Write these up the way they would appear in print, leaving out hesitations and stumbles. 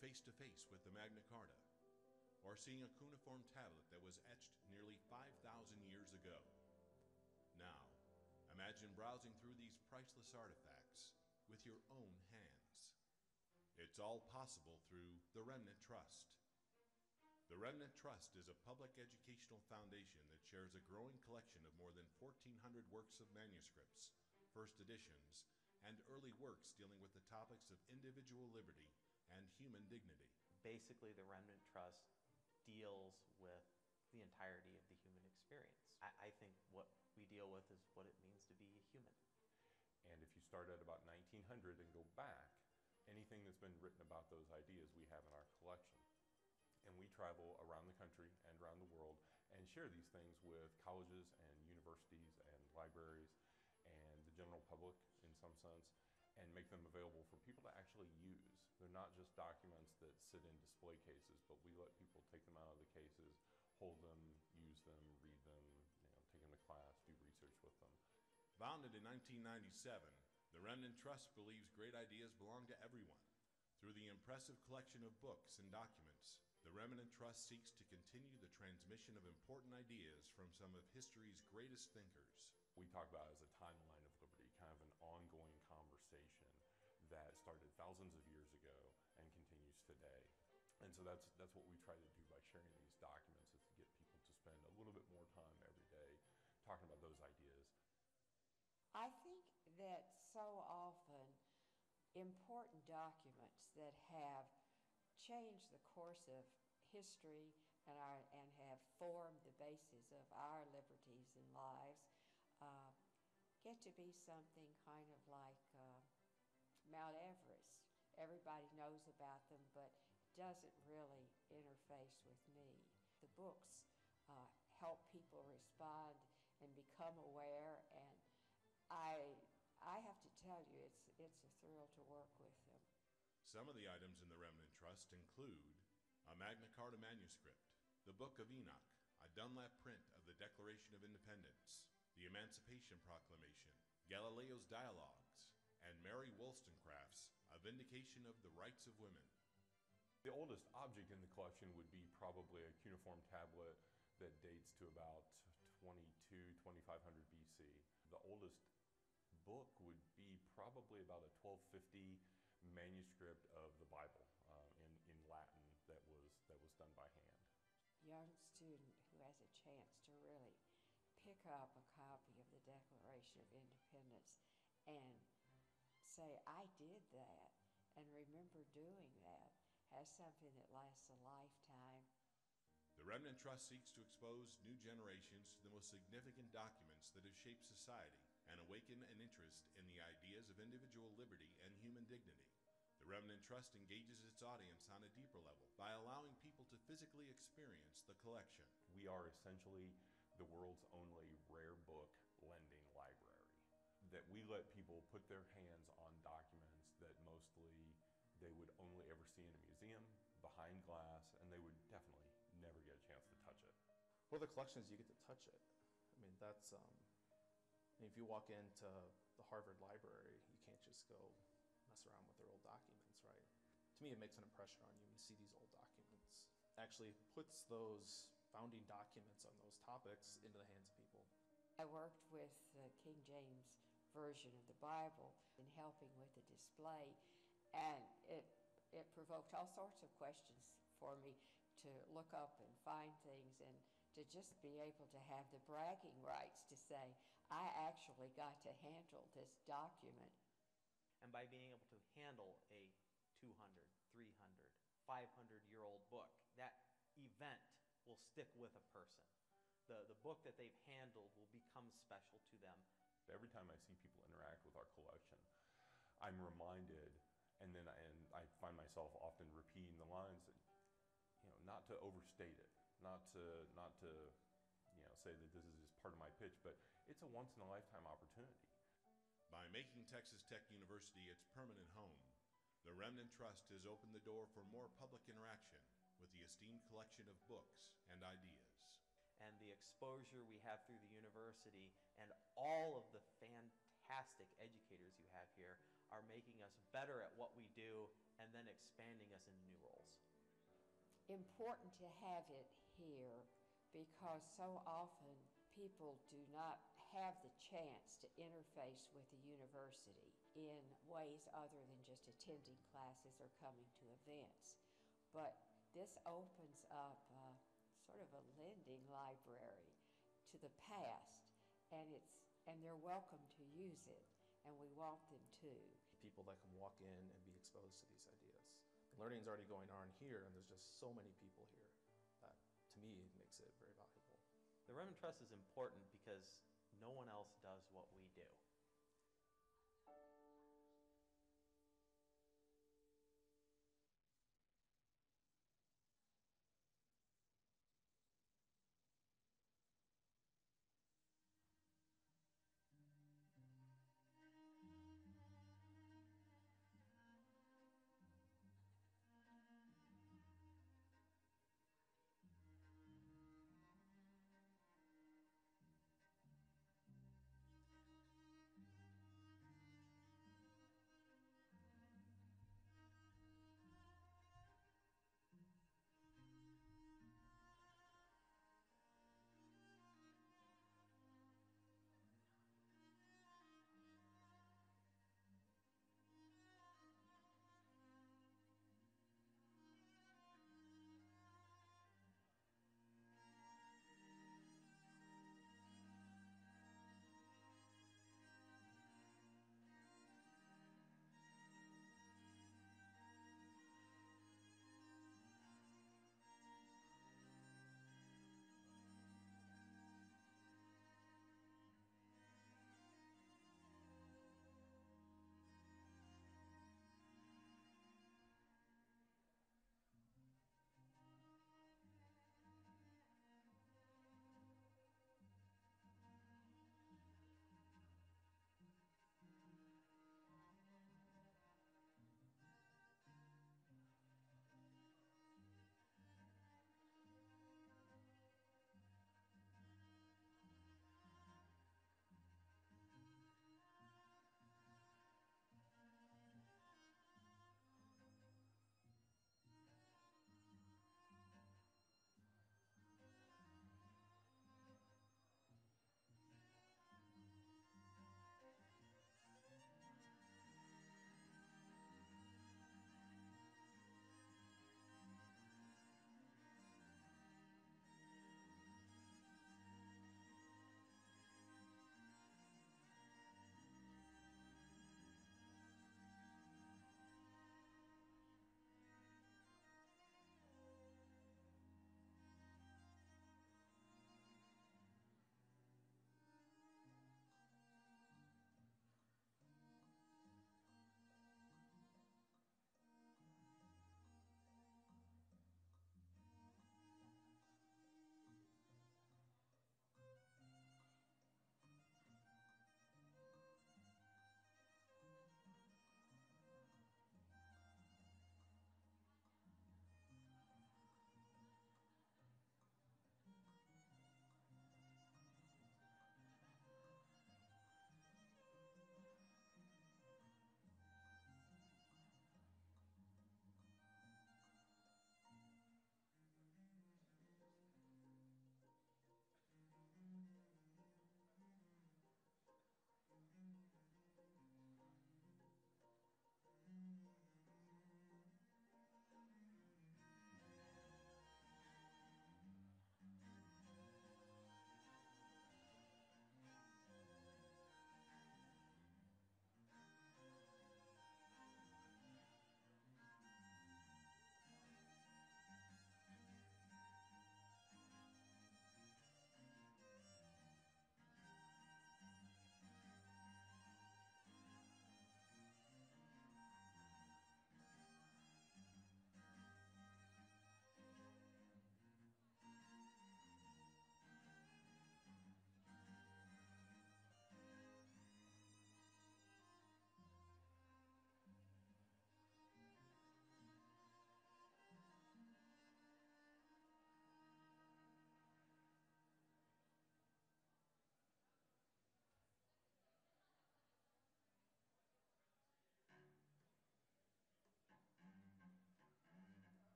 face to face with the Magna Carta, or seeing a cuneiform tablet that was etched nearly 5,000 years ago. Now, imagine browsing through these priceless artifacts with your own hands. It's all possible through the Remnant Trust. The Remnant Trust is a public educational foundation that shares a growing collection of more than 1,400 works of manuscripts, first editions, and early works dealing with the topics of individual liberty and human dignity. Basically, the Remnant Trust deals with the entirety of the human experience. I think what we deal with is what it means to be a human. And if you start at about 1900 and go back, anything that's been written about those ideas we have in our collection. And we travel around the country and around the world and share these things with colleges and universities and libraries and the general public in some sense, and make them available for people to actually use. They're not just documents that sit in display cases, but we let people take them out of the cases, hold them, use them, read them, take them to class, do research with them. Founded in 1997, the Remnant Trust believes great ideas belong to everyone. Through the impressive collection of books and documents, the Remnant Trust seeks to continue the transmission of important ideas from some of history's greatest thinkers. We talk about it as a timeline of liberty, kind of an ongoing conversation that started thousands of years ago and continues today. And so that's what we try to do by sharing these documents, is to get people to spend a little bit more time every day talking about those ideas. I think that so often important documents that have changed the course of history and have formed the basis of our liberties and lives get to be something kind of like Mount Everest. Everybody knows about them, but doesn't really interface with me. The books help people respond and become aware, and I have to tell you, it's a thrill to work with them. Some of the items in the Remnant Trust include a Magna Carta manuscript, the Book of Enoch, a Dunlap print of the Declaration of Independence, the Emancipation Proclamation, Galileo's Dialogues, and Mary Wollstonecraft's A Vindication of the Rights of Women. The oldest object in the collection would be probably a cuneiform tablet that dates to about 2500 BC. The oldest book would be probably about a 1250 manuscript of the Bible in Latin that was done by hand. Young student who has a chance to really pick up a copy of the Declaration of Independence and say, I did that, and remember doing that, has something that lasts a lifetime. The Remnant Trust seeks to expose new generations to the most significant documents that have shaped society and awaken an interest in the ideas of individual liberty and human dignity. The Remnant Trust engages its audience on a deeper level by allowing people to physically experience the collection. We are essentially the world's only rare book lending library, that we let people put their hands on documents that mostly they would only ever see in a museum, behind glass, and they would definitely never get a chance to touch it. Well, the collection is you get to touch it. I mean, that's, if you walk into the Harvard Library, you can't just go mess around with their old documents, right? To me, it makes an impression on you when you see these old documents. Actually puts those founding documents on those topics into the hands of people. I worked with the King James Version of the Bible in helping with the display, and it provoked all sorts of questions for me to look up and find things, and to just be able to have the bragging rights to say, I actually got to handle this document. And by being able to handle a 200, 300, 500-year-old book, that event will stick with a person. The book that they've handled will become special to them. Every time I see people interact with our collection, I'm reminded, and I find myself often repeating the lines that, not to overstate it, not to say that this is just part of my pitch, but it's a once-in-a-lifetime opportunity. By making Texas Tech University its permanent home, the Remnant Trust has opened the door for more public interaction with the esteemed collection of books and ideas. And the exposure we have through the university and all of the fantastic educators you have here are making us better at what we do and then expanding us into new roles. important to have it here because so often people do not have the chance to interface with the university in ways other than just attending classes or coming to events. But this opens up sort of a lending library to the past, and they're welcome to use it, and we want them to. People that can walk in and be exposed to these ideas. Learning's already going on here, and there's just so many people here that, to me, makes it very valuable. The Remnant Trust is important because no one else does what we do.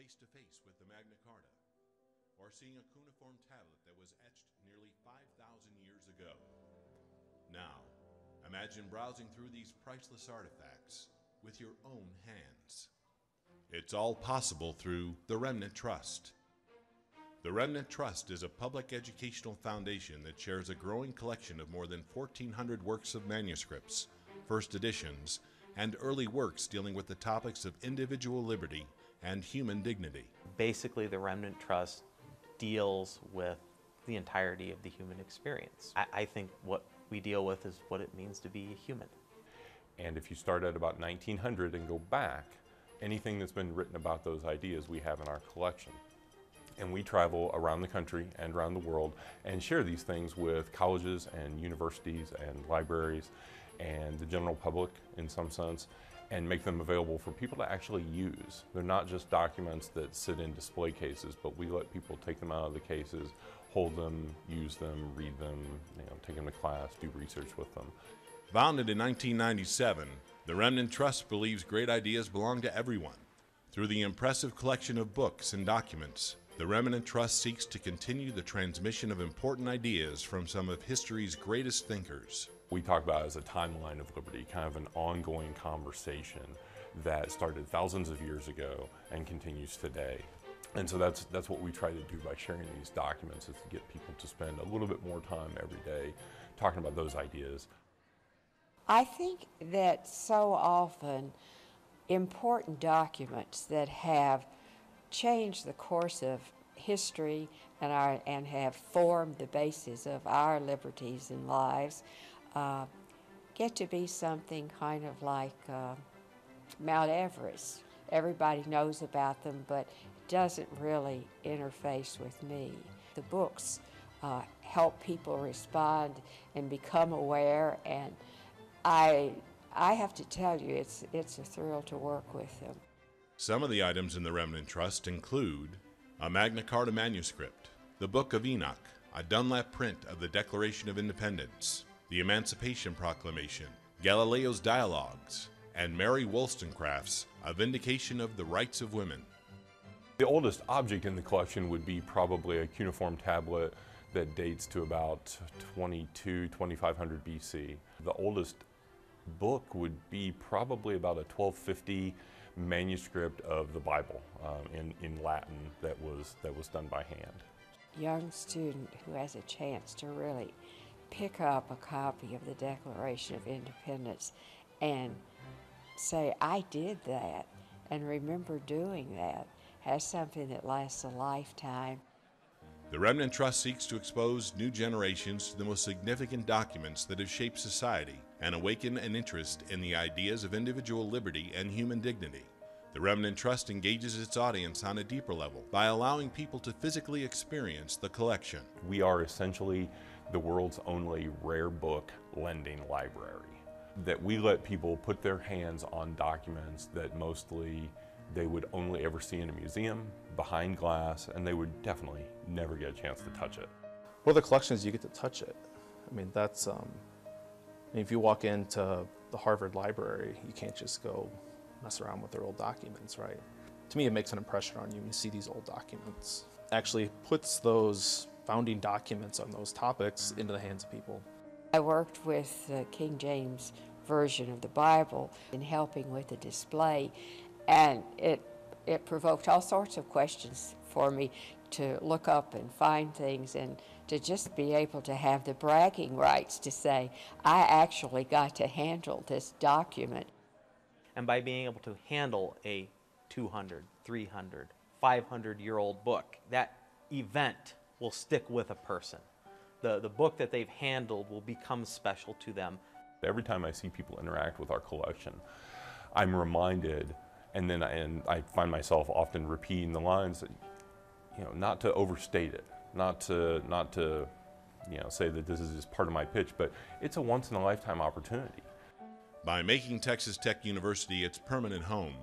face to face with the Magna Carta, or seeing a cuneiform tablet that was etched nearly 5,000 years ago. Now, imagine browsing through these priceless artifacts with your own hands. It's all possible through the Remnant Trust. The Remnant Trust is a public educational foundation that shares a growing collection of more than 1,400 works of manuscripts, first editions, and early works dealing with the topics of individual liberty and human dignity. Basically, the Remnant Trust deals with the entirety of the human experience. I think what we deal with is what it means to be a human. And if you start at about 1900 and go back, anything that's been written about those ideas we have in our collection. And we travel around the country and around the world and share these things with colleges and universities and libraries and the general public in some sense, and make them available for people to actually use. They're not just documents that sit in display cases, but we let people take them out of the cases, hold them, use them, read them, take them to class, do research with them. Founded in 1997, the Remnant Trust believes great ideas belong to everyone. Through the impressive collection of books and documents, the Remnant Trust seeks to continue the transmission of important ideas from some of history's greatest thinkers. We talk about it as a timeline of liberty, kind of an ongoing conversation that started thousands of years ago and continues today. And so that's what we try to do by sharing these documents, is to get people to spend a little bit more time every day talking about those ideas. I think that so often important documents that have changed the course of history and have formed the basis of our liberties and lives get to be something kind of like Mount Everest. Everybody knows about them, but doesn't really interface with me. The books help people respond and become aware, and I have to tell you, it's a thrill to work with them. Some of the items in the Remnant Trust include a Magna Carta manuscript, the Book of Enoch, a Dunlap print of the Declaration of Independence, the Emancipation Proclamation, Galileo's Dialogues, and Mary Wollstonecraft's A Vindication of the Rights of Women. The oldest object in the collection would be probably a cuneiform tablet that dates to about 2500 BC. The oldest book would be probably about a 1250 manuscript of the Bible in Latin that was done by hand. Young student who has a chance to really pick up a copy of the Declaration of Independence and say, I did that, and remember doing that, has something that lasts a lifetime. The Remnant Trust seeks to expose new generations to the most significant documents that have shaped society and awaken an interest in the ideas of individual liberty and human dignity. The Remnant Trust engages its audience on a deeper level by allowing people to physically experience the collection. We are essentially the world's only rare book lending library. That we let people put their hands on documents that mostly they would only ever see in a museum, behind glass, and they would definitely never get a chance to touch it. Well, the collection is you get to touch it. I mean, that's, if you walk into the Harvard Library, you can't just go mess around with their old documents, right? To me, it makes an impression on you when you see these old documents. Actually puts those founding documents on those topics into the hands of people. I worked with the King James Version of the Bible in helping with the display, and it provoked all sorts of questions for me to look up and find things, and to just be able to have the bragging rights to say, I actually got to handle this document. And by being able to handle a 200, 300, 500-year-old book, that event will stick with a person. The book that they've handled will become special to them. Every time I see people interact with our collection, I'm reminded, and I find myself often repeating the lines, not to overstate it, not to say that this is just part of my pitch, but it's a once-in-a-lifetime opportunity. By making Texas Tech University its permanent home,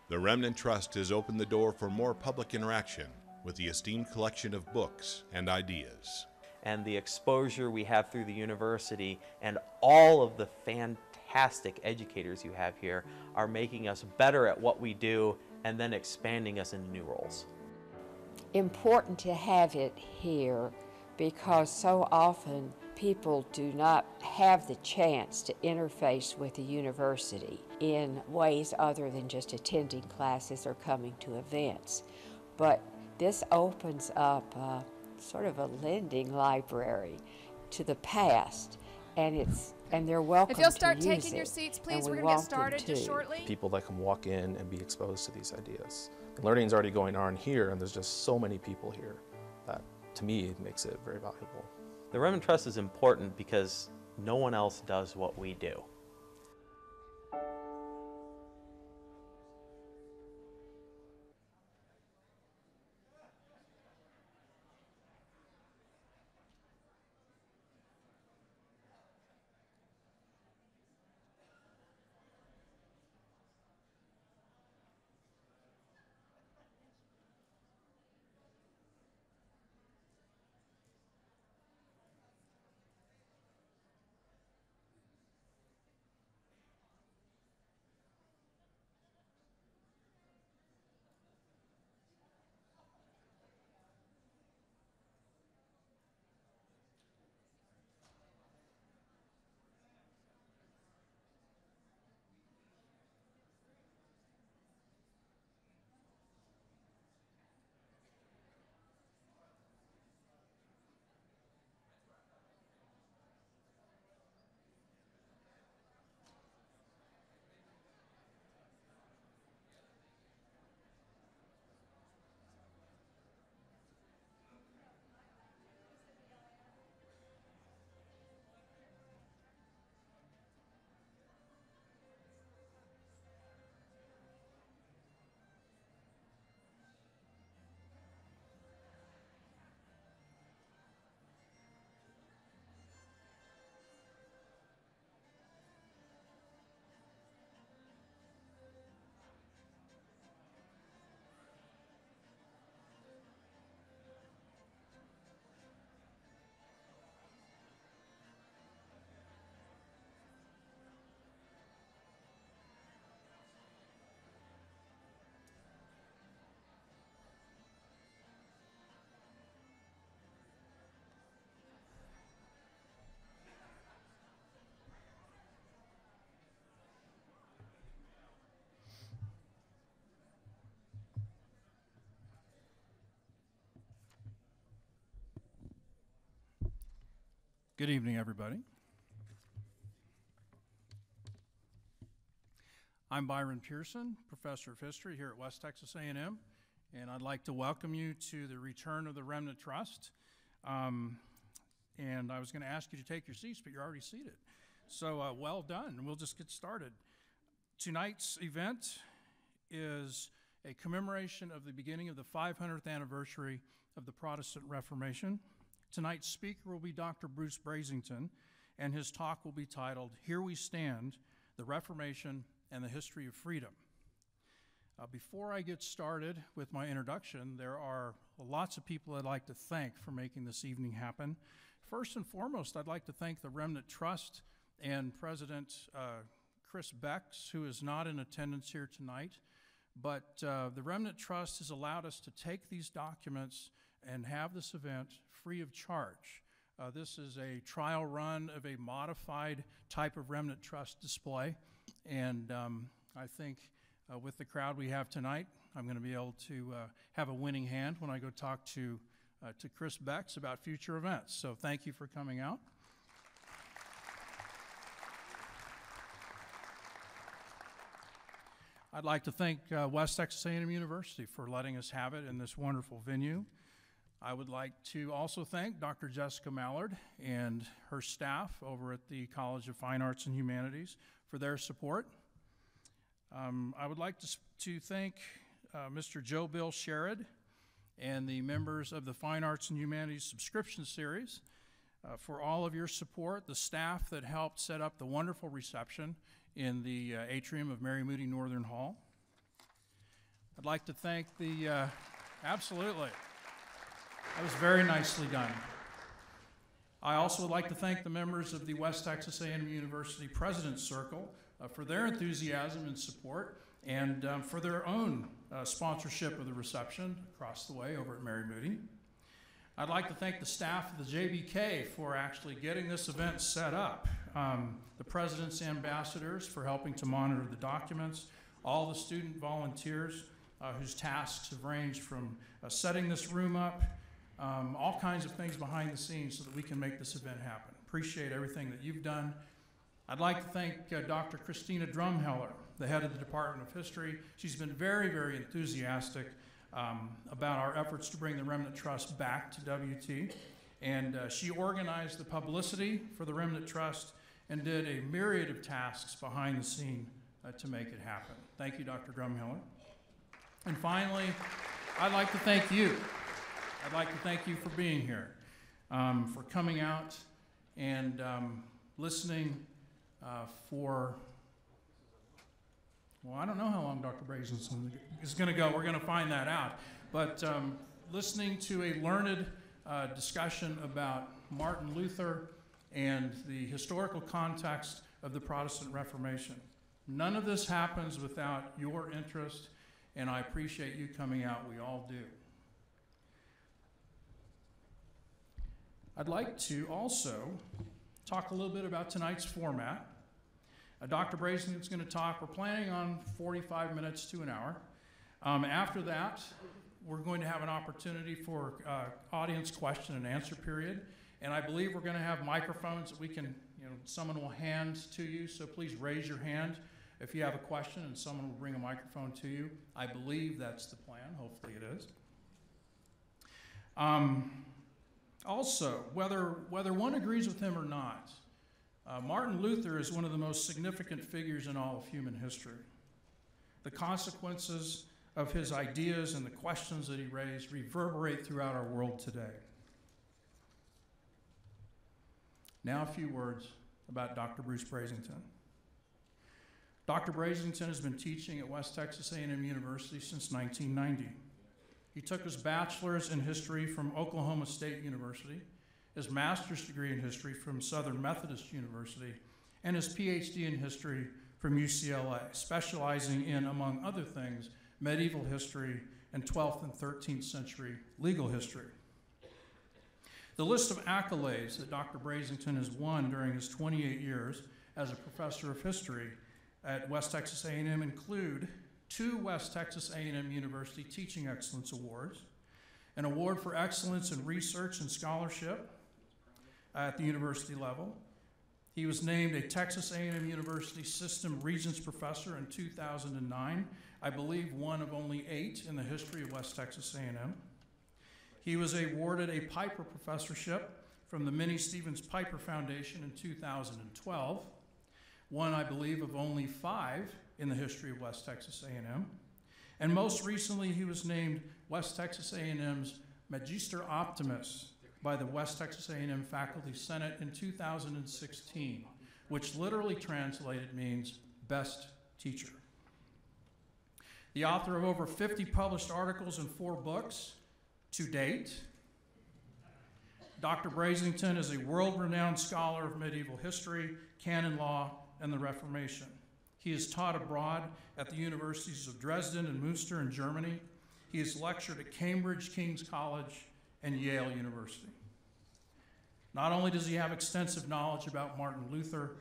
the Remnant Trust has opened the door for more public interaction with the esteemed collection of books and ideas. And the exposure we have through the university and all of the fantastic educators you have here are making us better at what we do and then expanding us into new roles. Important to have it here because so often people do not have the chance to interface with the university in ways other than just attending classes or coming to events. But this opens up sort of a lending library to the past, and they're welcome to use it. If you'll start taking your seats, please, we're going to get started just shortly. People that can walk in and be exposed to these ideas. The learning's already going on here, and there's just so many people here that, to me, makes it very valuable. The Remnant Trust is important because no one else does what we do. Good evening, everybody. I'm Byron Pearson, Professor of History here at West Texas A&M, and I'd like to welcome you to the return of the Remnant Trust. And I was going to ask you to take your seats, but you're already seated. So well done, and we'll just get started. Tonight's event is a commemoration of the beginning of the 500th anniversary of the Protestant Reformation. Tonight's speaker will be Dr. Bruce Brasington, and his talk will be titled, Here We Stand, the Reformation and the History of Freedom. Before I get started with my introduction, there are lots of people I'd like to thank for making this evening happen. First and foremost, I'd like to thank the Remnant Trust and President Chris Becks, who is not in attendance here tonight. But the Remnant Trust has allowed us to take these documents and have this event free of charge. This is a trial run of a modified type of Remnant Trust display, and I think with the crowd we have tonight, I'm going to be able to have a winning hand when I go talk to Chris Becks about future events. So thank you for coming out. I'd like to thank West Texas A&M University for letting us have it in this wonderful venue. I would like to also thank Dr. Jessica Mallard and her staff over at the College of Fine Arts and Humanities for their support. I would like to thank Mr. Joe Bill Sherrod and the members of the Fine Arts and Humanities subscription series for all of your support, the staff that helped set up the wonderful reception in the atrium of Mary Moody Northern Hall. I'd like to thank the, absolutely. That was very nicely done. I also would like to thank the members of the West Texas A&M University President's Circle for their enthusiasm and support, and for their own sponsorship of the reception across the way over at Mary Moody. I'd like to thank the staff of the JBK for actually getting this event set up, the president's ambassadors for helping to monitor the documents, all the student volunteers whose tasks have ranged from setting this room up, all kinds of things behind the scenes so that we can make this event happen. Appreciate everything that you've done. I'd like to thank Dr. Christina Drumheller, the head of the Department of History. She's been very, very enthusiastic about our efforts to bring the Remnant Trust back to WT. And she organized the publicity for the Remnant Trust and did a myriad of tasks behind the scene to make it happen. Thank you, Dr. Drumheller. And finally, I'd like to thank you. I'd like to thank you for being here, for coming out and listening for, well, I don't know how long Dr. Brasington is going to go. We're going to find that out. But listening to a learned discussion about Martin Luther and the historical context of the Protestant Reformation. None of this happens without your interest, and I appreciate you coming out. We all do. I'd like to also talk a little bit about tonight's format. Dr. Brasington is going to talk. We're planning on 45 minutes to an hour. After that, we're going to have an opportunity for audience question and answer period. And I believe we're going to have microphones that we can, someone will hand to you. So please raise your hand if you have a question, and someone will bring a microphone to you. I believe that's the plan. Hopefully it is. Also, whether one agrees with him or not, Martin Luther is one of the most significant figures in all of human history. The consequences of his ideas and the questions that he raised reverberate throughout our world today. Now a few words about Dr. Bruce Brasington. Dr. Brasington has been teaching at West Texas A&M University since 1990. He took his bachelor's in history from Oklahoma State University, his master's degree in history from Southern Methodist University, and his PhD in history from UCLA, specializing in, among other things, medieval history and 12th and 13th century legal history. The list of accolades that Dr. Brasington has won during his 28 years as a professor of history at West Texas A&M include 2 West Texas A&M University Teaching Excellence Awards, an award for excellence in research and scholarship at the university level. He was named a Texas A&M University System Regents Professor in 2009, I believe one of only 8 in the history of West Texas A&M. He was awarded a Piper Professorship from the Minnie Stevens Piper Foundation in 2012, one I believe of only 5 in the history of West Texas A&M. And most recently, he was named West Texas A&M's Magister Optimus by the West Texas A&M Faculty Senate in 2016, which literally translated means best teacher. The author of over 50 published articles and 4 books to date, Dr. Brasington is a world-renowned scholar of medieval history, canon law, and the Reformation. He has taught abroad at the Universities of Dresden and Münster in Germany. He has lectured at Cambridge, King's College, and Yale University. Not only does he have extensive knowledge about Martin Luther,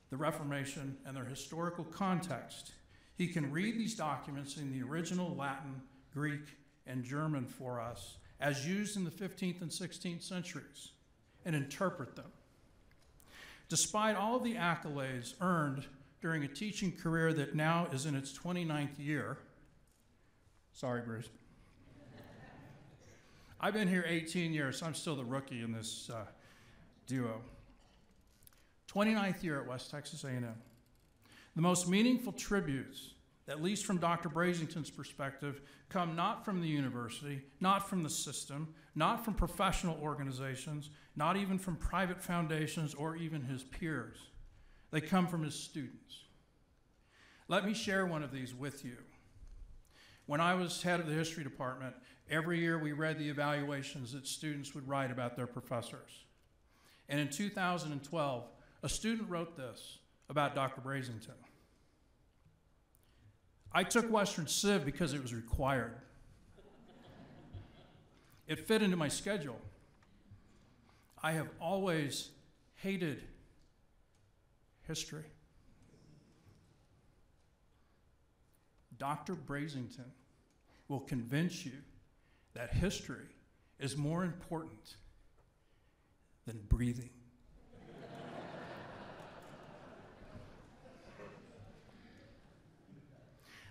the Reformation, and their historical context, he can read these documents in the original Latin, Greek, and German for us as used in the 15th and 16th centuries and interpret them. Despite all of the accolades earned during a teaching career that now is in its 29th year, sorry, Bruce. I've been here 18 years, so I'm still the rookie in this duo. 29th year at West Texas A&M. The most meaningful tributes, at least from Dr. Brasington's perspective, come not from the university, not from the system, not from professional organizations, not even from private foundations or even his peers. They come from his students. Let me share one of these with you. When I was head of the history department, every year we read the evaluations that students would write about their professors. And in 2012, a student wrote this about Dr. Brasington. I took Western Civ because it was required. It fit into my schedule. I have always hated history. Dr. Brasington will convince you that history is more important than breathing.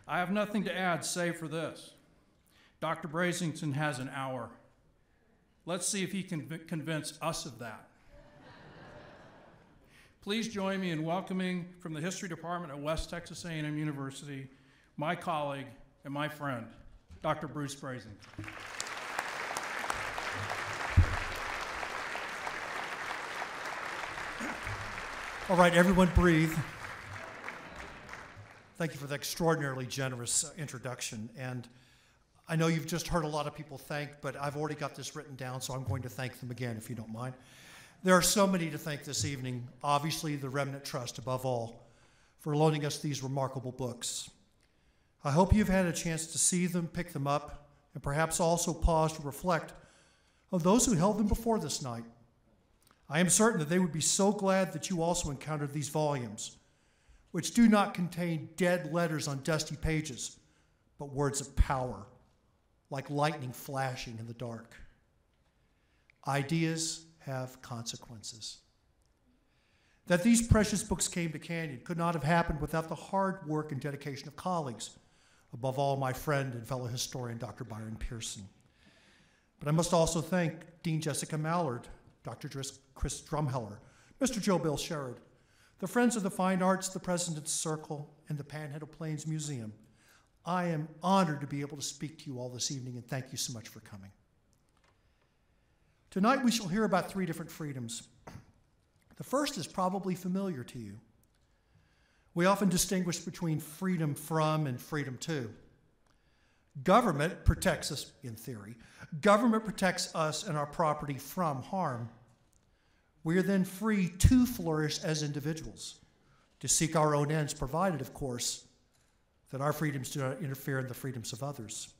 I have nothing to add save for this. Dr. Brasington has an hour. Let's see if he can convince us of that. Please join me in welcoming from the History Department at West Texas A&M University, my colleague and my friend, Dr. Bruce Brasington. All right, everyone breathe. Thank you for the extraordinarily generous introduction. And I know you've just heard a lot of people thank, but I've already got this written down, so I'm going to thank them again, if you don't mind. There are so many to thank this evening. Obviously, the Remnant Trust, above all, for loaning us these remarkable books. I hope you've had a chance to see them, pick them up, and perhaps also pause to reflect on those who held them before this night. I am certain that they would be so glad that you also encountered these volumes, which do not contain dead letters on dusty pages, but words of power, like lightning flashing in the dark. Ideas have consequences. That these precious books came to Canyon could not have happened without the hard work and dedication of colleagues, above all my friend and fellow historian, Dr. Byron Pearson. But I must also thank Dean Jessica Mallard, Dr. Chris Drumheller, Mr. Joe Bill Sherrod, the Friends of the Fine Arts, the President's Circle, and the Panhandle Plains Museum. I am honored to be able to speak to you all this evening, and thank you so much for coming. Tonight we shall hear about three different freedoms. The first is probably familiar to you. We often distinguish between freedom from and freedom to. Government protects us, in theory. Government protects us and our property from harm. We are then free to flourish as individuals, to seek our own ends, provided, of course, that our freedoms do not interfere in the freedoms of others.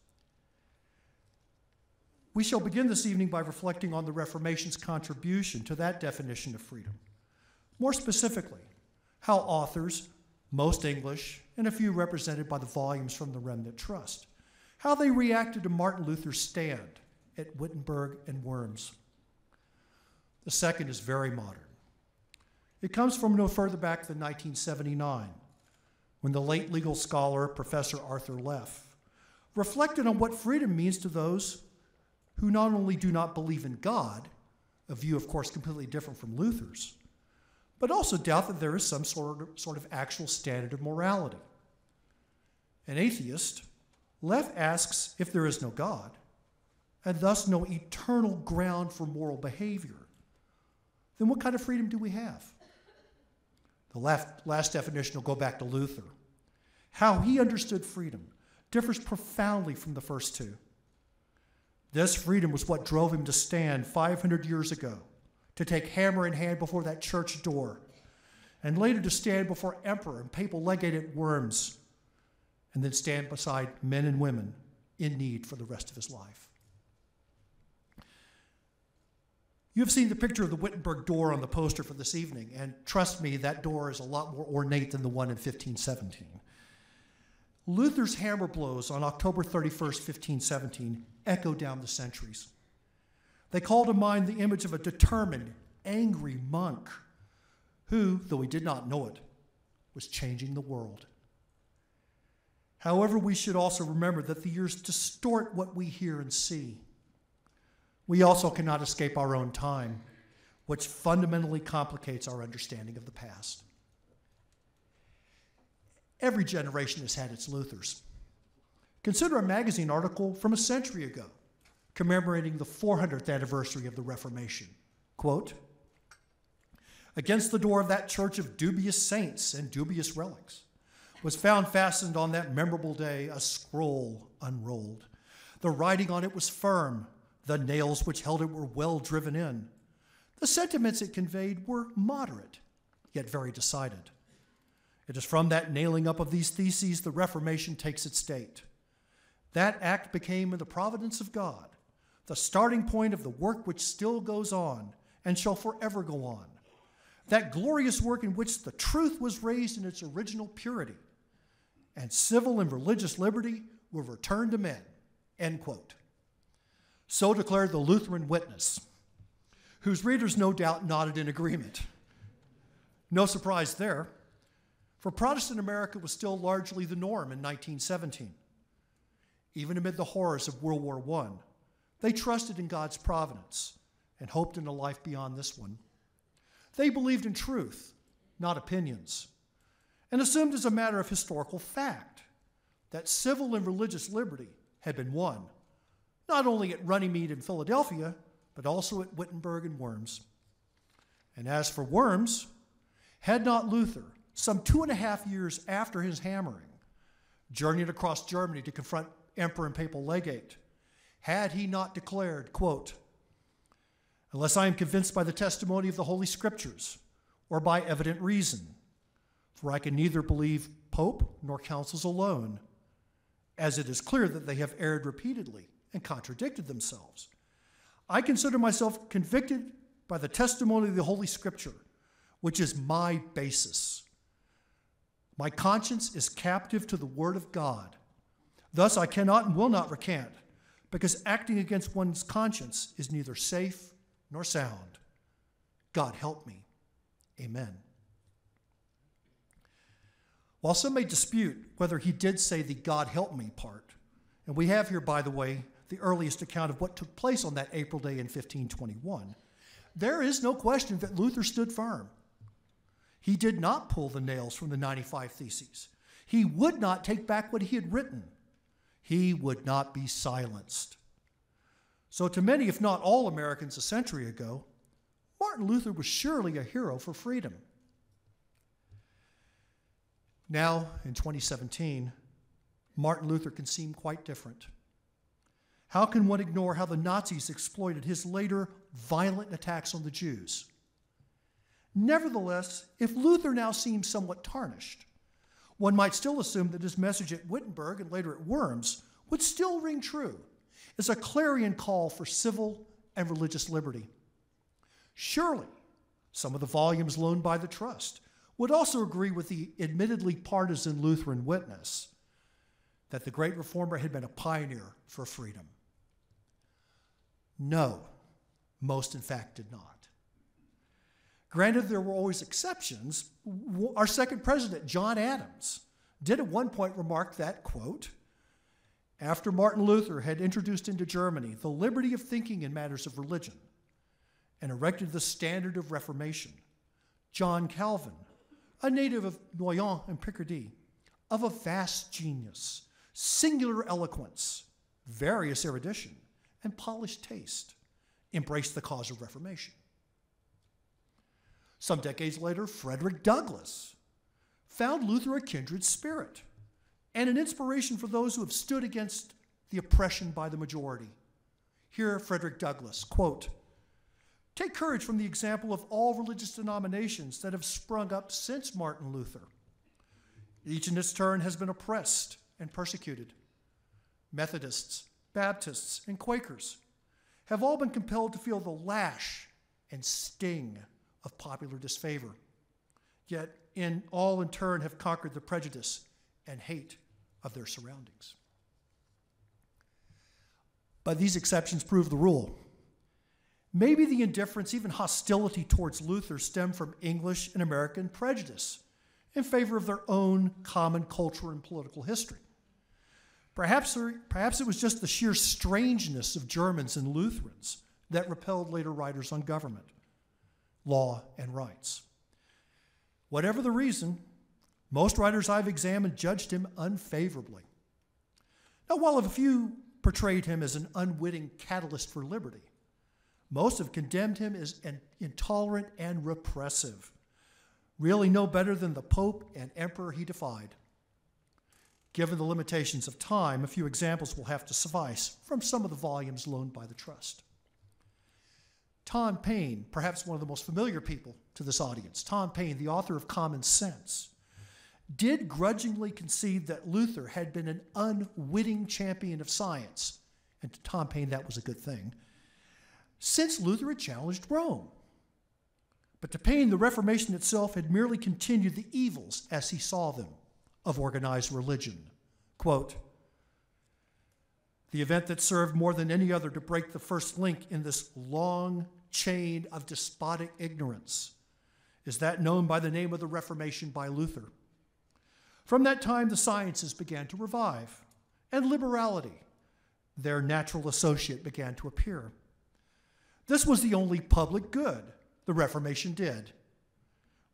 We shall begin this evening by reflecting on the Reformation's contribution to that definition of freedom. More specifically, how authors, most English, and a few represented by the volumes from the Remnant Trust, how they reacted to Martin Luther's stand at Wittenberg and Worms. The second is very modern. It comes from no further back than 1979, when the late legal scholar, Professor Arthur Leff, reflected on what freedom means to those who not only do not believe in God, a view, of course, completely different from Luther's, but also doubt that there is some sort of actual standard of morality. An atheist, Leff asks if there is no God, and thus no eternal ground for moral behavior, then what kind of freedom do we have? The last definition will go back to Luther. How he understood freedom differs profoundly from the first two. This freedom was what drove him to stand 500 years ago, to take hammer in hand before that church door, and later to stand before emperor and papal legate at Worms, and then stand beside men and women in need for the rest of his life. You have seen the picture of the Wittenberg door on the poster for this evening, and trust me, that door is a lot more ornate than the one in 1517. Luther's hammer blows on October 31st, 1517, echo down the centuries. They call to mind the image of a determined, angry monk who, though he did not know it, was changing the world. However, we should also remember that the years distort what we hear and see. We also cannot escape our own time, which fundamentally complicates our understanding of the past. Every generation has had its Luthers. Consider a magazine article from a century ago commemorating the 400th anniversary of the Reformation. Quote, "Against the door of that church of dubious saints and dubious relics was found fastened on that memorable day a scroll unrolled. The writing on it was firm. The nails which held it were well driven in. The sentiments it conveyed were moderate, yet very decided. It is from that nailing up of these theses the Reformation takes its date. That act became, in the providence of God, the starting point of the work which still goes on and shall forever go on. That glorious work in which the truth was raised in its original purity, and civil and religious liberty will return to men, end quote. So declared the Lutheran witness, whose readers no doubt nodded in agreement. No surprise there, for Protestant America was still largely the norm in 1917. Even amid the horrors of World War I, they trusted in God's providence and hoped in a life beyond this one. They believed in truth, not opinions, and assumed as a matter of historical fact that civil and religious liberty had been won, not only at Runnymede in Philadelphia, but also at Wittenberg and Worms. And as for Worms, had not Luther, some 2.5 years after his hammering, journeyed across Germany to confront emperor and papal legate, had he not declared, quote, "Unless I am convinced by the testimony of the Holy Scriptures or by evident reason, for I can neither believe Pope nor councils alone, as it is clear that they have erred repeatedly and contradicted themselves. I consider myself convicted by the testimony of the Holy Scripture, which is my basis. My conscience is captive to the Word of God. Thus I cannot and will not recant, because acting against one's conscience is neither safe nor sound. God help me. Amen." While some may dispute whether he did say the "God help me" part, and we have here, by the way, the earliest account of what took place on that April day in 1521, there is no question that Luther stood firm. He did not pull the nails from the 95 Theses. He would not take back what he had written. He would not be silenced. So to many, if not all Americans a century ago, Martin Luther was surely a hero for freedom. Now, in 2017, Martin Luther can seem quite different. How can one ignore how the Nazis exploited his later violent attacks on the Jews? Nevertheless, if Luther now seems somewhat tarnished, one might still assume that his message at Wittenberg and later at Worms would still ring true as a clarion call for civil and religious liberty. Surely, some of the volumes loaned by the Trust would also agree with the admittedly partisan Lutheran witness that the great reformer had been a pioneer for freedom. No, most in fact did not. Granted, there were always exceptions. Our second president, John Adams, did at one point remark that, quote, "After Martin Luther had introduced into Germany the liberty of thinking in matters of religion and erected the standard of Reformation, John Calvin, a native of Noyon and Picardy, of a vast genius, singular eloquence, various erudition, and polished taste, embraced the cause of Reformation." Some decades later, Frederick Douglass found Luther a kindred spirit and an inspiration for those who have stood against the oppression by the majority. Here, Frederick Douglass, quote, "Take courage from the example of all religious denominations that have sprung up since Martin Luther. Each in its turn has been oppressed and persecuted. Methodists, Baptists, and Quakers have all been compelled to feel the lash and sting of popular disfavor, yet all in turn have conquered the prejudice and hate of their surroundings." But these exceptions prove the rule. Maybe the indifference, even hostility towards Luther stemmed from English and American prejudice in favor of their own common culture and political history. Perhaps it was just the sheer strangeness of Germans and Lutherans that repelled later writers on government, law, and rights. Whatever the reason, most writers I've examined judged him unfavorably. Now, while a few portrayed him as an unwitting catalyst for liberty, most have condemned him as intolerant and repressive, really no better than the Pope and Emperor he defied. Given the limitations of time, a few examples will have to suffice from some of the volumes loaned by the Trust. Tom Paine, perhaps one of the most familiar people to this audience, Tom Paine, the author of Common Sense, did grudgingly concede that Luther had been an unwitting champion of science, and to Tom Paine that was a good thing, since Luther had challenged Rome. But to Paine, the Reformation itself had merely continued the evils, as he saw them, of organized religion. Quote, "The event that served more than any other to break the first link in this long chain of despotic ignorance is that known by the name of the Reformation by Luther. From that time, the sciences began to revive, and liberality, their natural associate, began to appear. This was the only public good the Reformation did.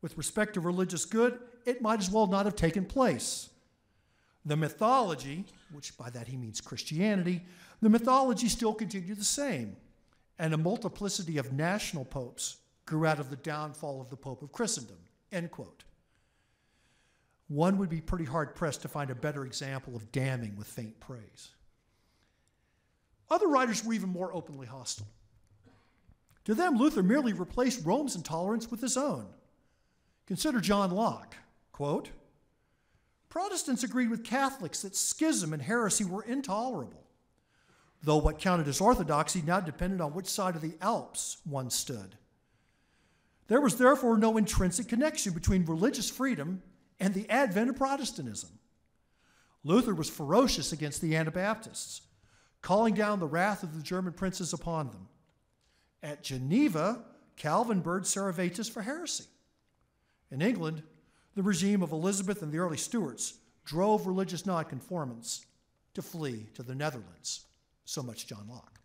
With respect to religious good, it might as well not have taken place. The mythology, which by that he means Christianity, the mythology still continued the same, and a multiplicity of national popes grew out of the downfall of the Pope of Christendom," end quote. One would be pretty hard-pressed to find a better example of damning with faint praise. Other writers were even more openly hostile. To them, Luther merely replaced Rome's intolerance with his own. Consider John Locke. Quote, "Protestants agreed with Catholics that schism and heresy were intolerable, though what counted as orthodoxy now depended on which side of the Alps one stood. There was therefore no intrinsic connection between religious freedom and the advent of Protestantism. Luther was ferocious against the Anabaptists, calling down the wrath of the German princes upon them. At Geneva, Calvin burned Servetus for heresy. In England, the regime of Elizabeth and the early Stuarts drove religious nonconformants to flee to the Netherlands." So much John Locke.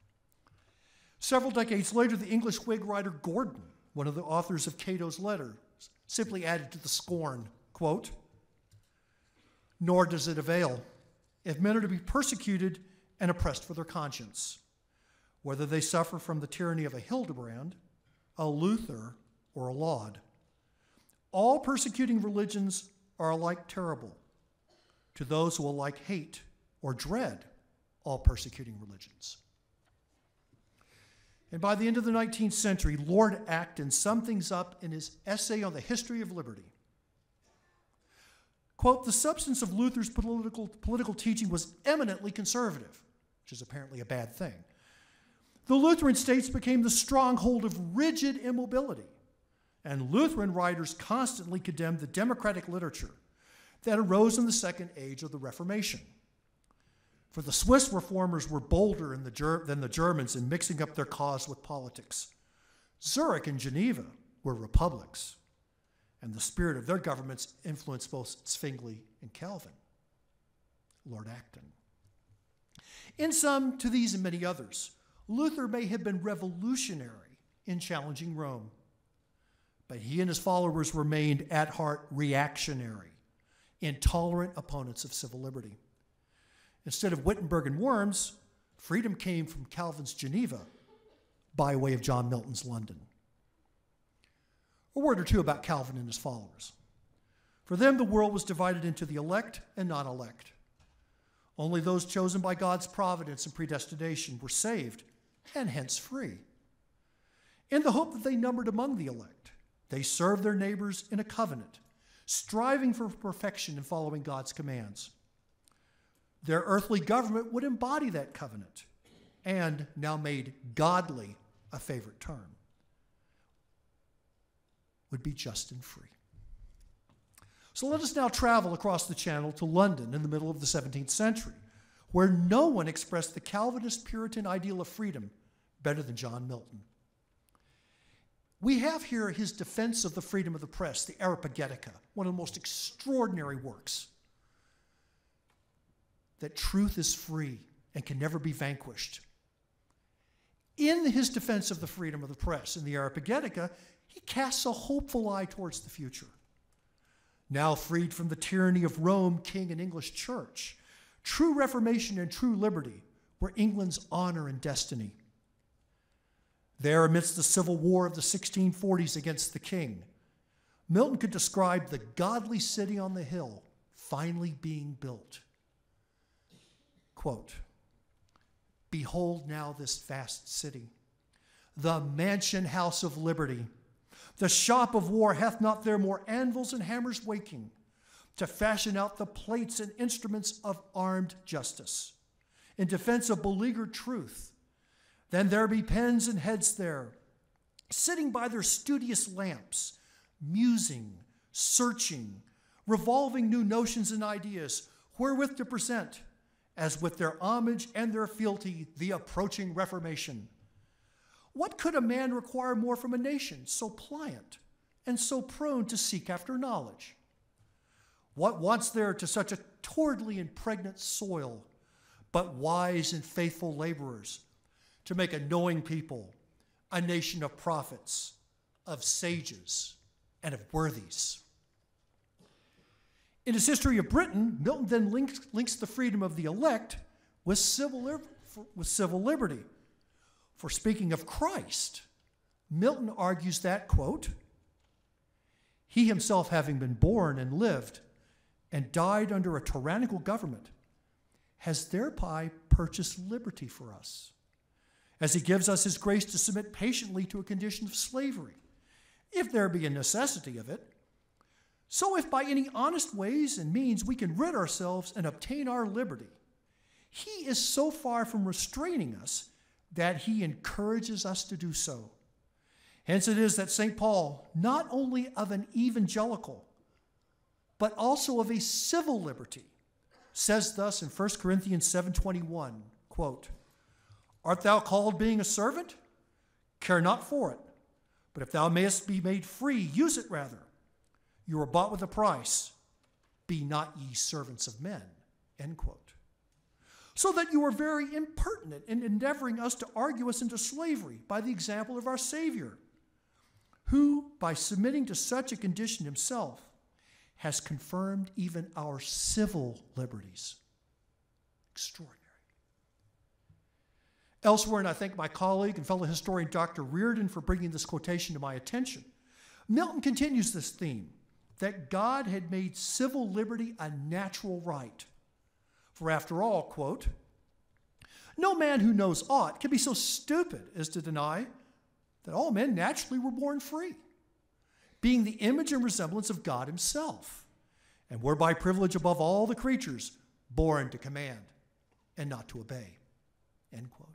Several decades later, the English Whig writer Gordon, one of the authors of Cato's Letters, simply added to the scorn, quote, "Nor does it avail if men are to be persecuted and oppressed for their conscience, whether they suffer from the tyranny of a Hildebrand, a Luther, or a Laud. All persecuting religions are alike terrible to those who alike hate or dread all persecuting religions." And by the end of the 19th century, Lord Acton summed things up in his essay on the history of liberty. Quote, "The substance of Luther's political teaching was eminently conservative," which is apparently a bad thing. "The Lutheran states became the stronghold of rigid immobility, and Lutheran writers constantly condemned the democratic literature that arose in the second age of the Reformation. For the Swiss reformers were bolder than the Germans in mixing up their cause with politics. Zurich and Geneva were republics, and the spirit of their governments influenced both Zwingli and Calvin." Lord Acton. In sum, to these and many others, Luther may have been revolutionary in challenging Rome, but he and his followers remained at heart reactionary, intolerant opponents of civil liberty. Instead of Wittenberg and Worms, freedom came from Calvin's Geneva by way of John Milton's London. A word or two about Calvin and his followers. For them, the world was divided into the elect and non-elect. Only those chosen by God's providence and predestination were saved, and hence free. In the hope that they numbered among the elect, they served their neighbors in a covenant, striving for perfection and following God's commands. Their earthly government would embody that covenant, and now made godly a favorite term, would be just and free. So let us now travel across the Channel to London in the middle of the 17th century, where no one expressed the Calvinist Puritan ideal of freedom better than John Milton. We have here his defense of the freedom of the press, the Areopagitica, one of the most extraordinary works. That truth is free and can never be vanquished. In his defense of the freedom of the press in the Areopagitica, he casts a hopeful eye towards the future. Now freed from the tyranny of Rome, king, and English church, true reformation and true liberty were England's honor and destiny. There, amidst the civil war of the 1640s against the king, Milton could describe the godly city on the hill finally being built. Quote, "Behold now this vast city, the mansion house of liberty. The shop of war hath not there more anvils and hammers waking, to fashion out the plates and instruments of armed justice in defense of beleaguered truth. Then there be pens and heads there, sitting by their studious lamps, musing, searching, revolving new notions and ideas, wherewith to present, as with their homage and their fealty, the approaching Reformation. What could a man require more from a nation so pliant and so prone to seek after knowledge? What wants there to such a towardly and pregnant soil, but wise and faithful laborers, to make a knowing people, a nation of prophets, of sages, and of worthies? In his History of Britain, Milton then links the freedom of the elect with civil liberty. For speaking of Christ, Milton argues that, quote, he himself having been born and lived and died under a tyrannical government, has thereby purchased liberty for us, as he gives us his grace to submit patiently to a condition of slavery, if there be a necessity of it. So if by any honest ways and means we can rid ourselves and obtain our liberty, he is so far from restraining us that he encourages us to do so. Hence it is that St. Paul, not only of an evangelical, but also of a civil liberty, says thus in 1 Corinthians 7:21, quote, art thou called being a servant? Care not for it. But if thou mayest be made free, use it rather. You are bought with a price. Be not ye servants of men, end quote. So that you are very impertinent in endeavoring us to argue us into slavery by the example of our Savior, who, by submitting to such a condition himself, has confirmed even our civil liberties. Extraordinary. Elsewhere, and I thank my colleague and fellow historian Dr. Reardon for bringing this quotation to my attention, Milton continues this theme, that God had made civil liberty a natural right. For after all, quote, no man who knows aught can be so stupid as to deny that all men naturally were born free, being the image and resemblance of God himself, and were by privilege above all the creatures born to command and not to obey, end quote.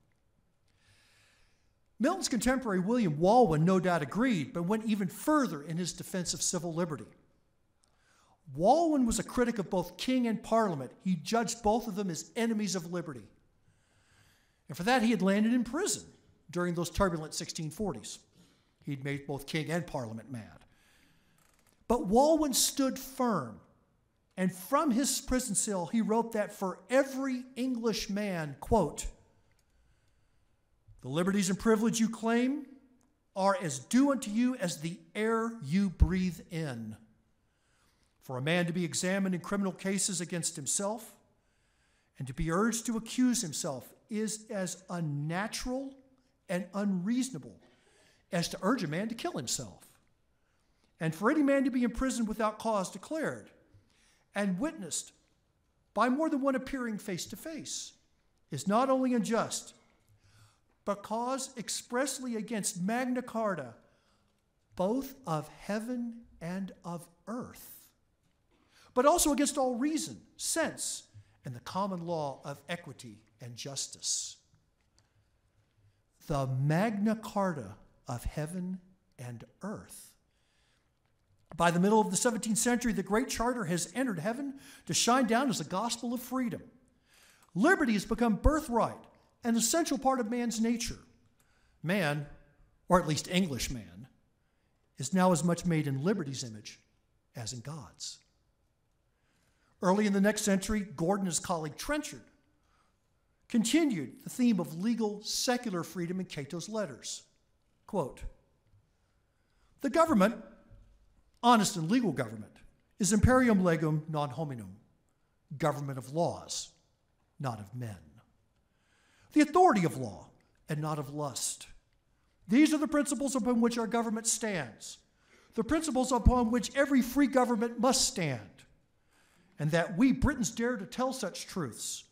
Milton's contemporary William Walwyn no doubt agreed, but went even further in his defense of civil liberty. Walwyn was a critic of both king and parliament. He judged both of them as enemies of liberty. And for that, he had landed in prison during those turbulent 1640s. He'd made both king and parliament mad. But Walwyn stood firm, and from his prison cell, he wrote that for every English man, quote, the liberties and privilege you claim are as due unto you as the air you breathe in. For a man to be examined in criminal cases against himself and to be urged to accuse himself is as unnatural and unreasonable as to urge a man to kill himself. And for any man to be imprisoned without cause declared and witnessed by more than one appearing face to face is not only unjust, but cause expressly against Magna Carta, both of heaven and of earth, but also against all reason, sense, and the common law of equity and justice. The Magna Carta of heaven and earth. By the middle of the 17th century, the Great Charter has entered heaven to shine down as the gospel of freedom. Liberty has become birthright, an essential part of man's nature. Man, or at least English man, is now as much made in liberty's image as in God's. Early in the next century, Gordon and his colleague Trenchard continued the theme of legal secular freedom in Cato's letters. Quote, the government, honest and legal government, is imperium legum non hominum, government of laws, not of men. The authority of law and not of lust. These are the principles upon which our government stands, the principles upon which every free government must stand. And that we Britons dare to tell such truths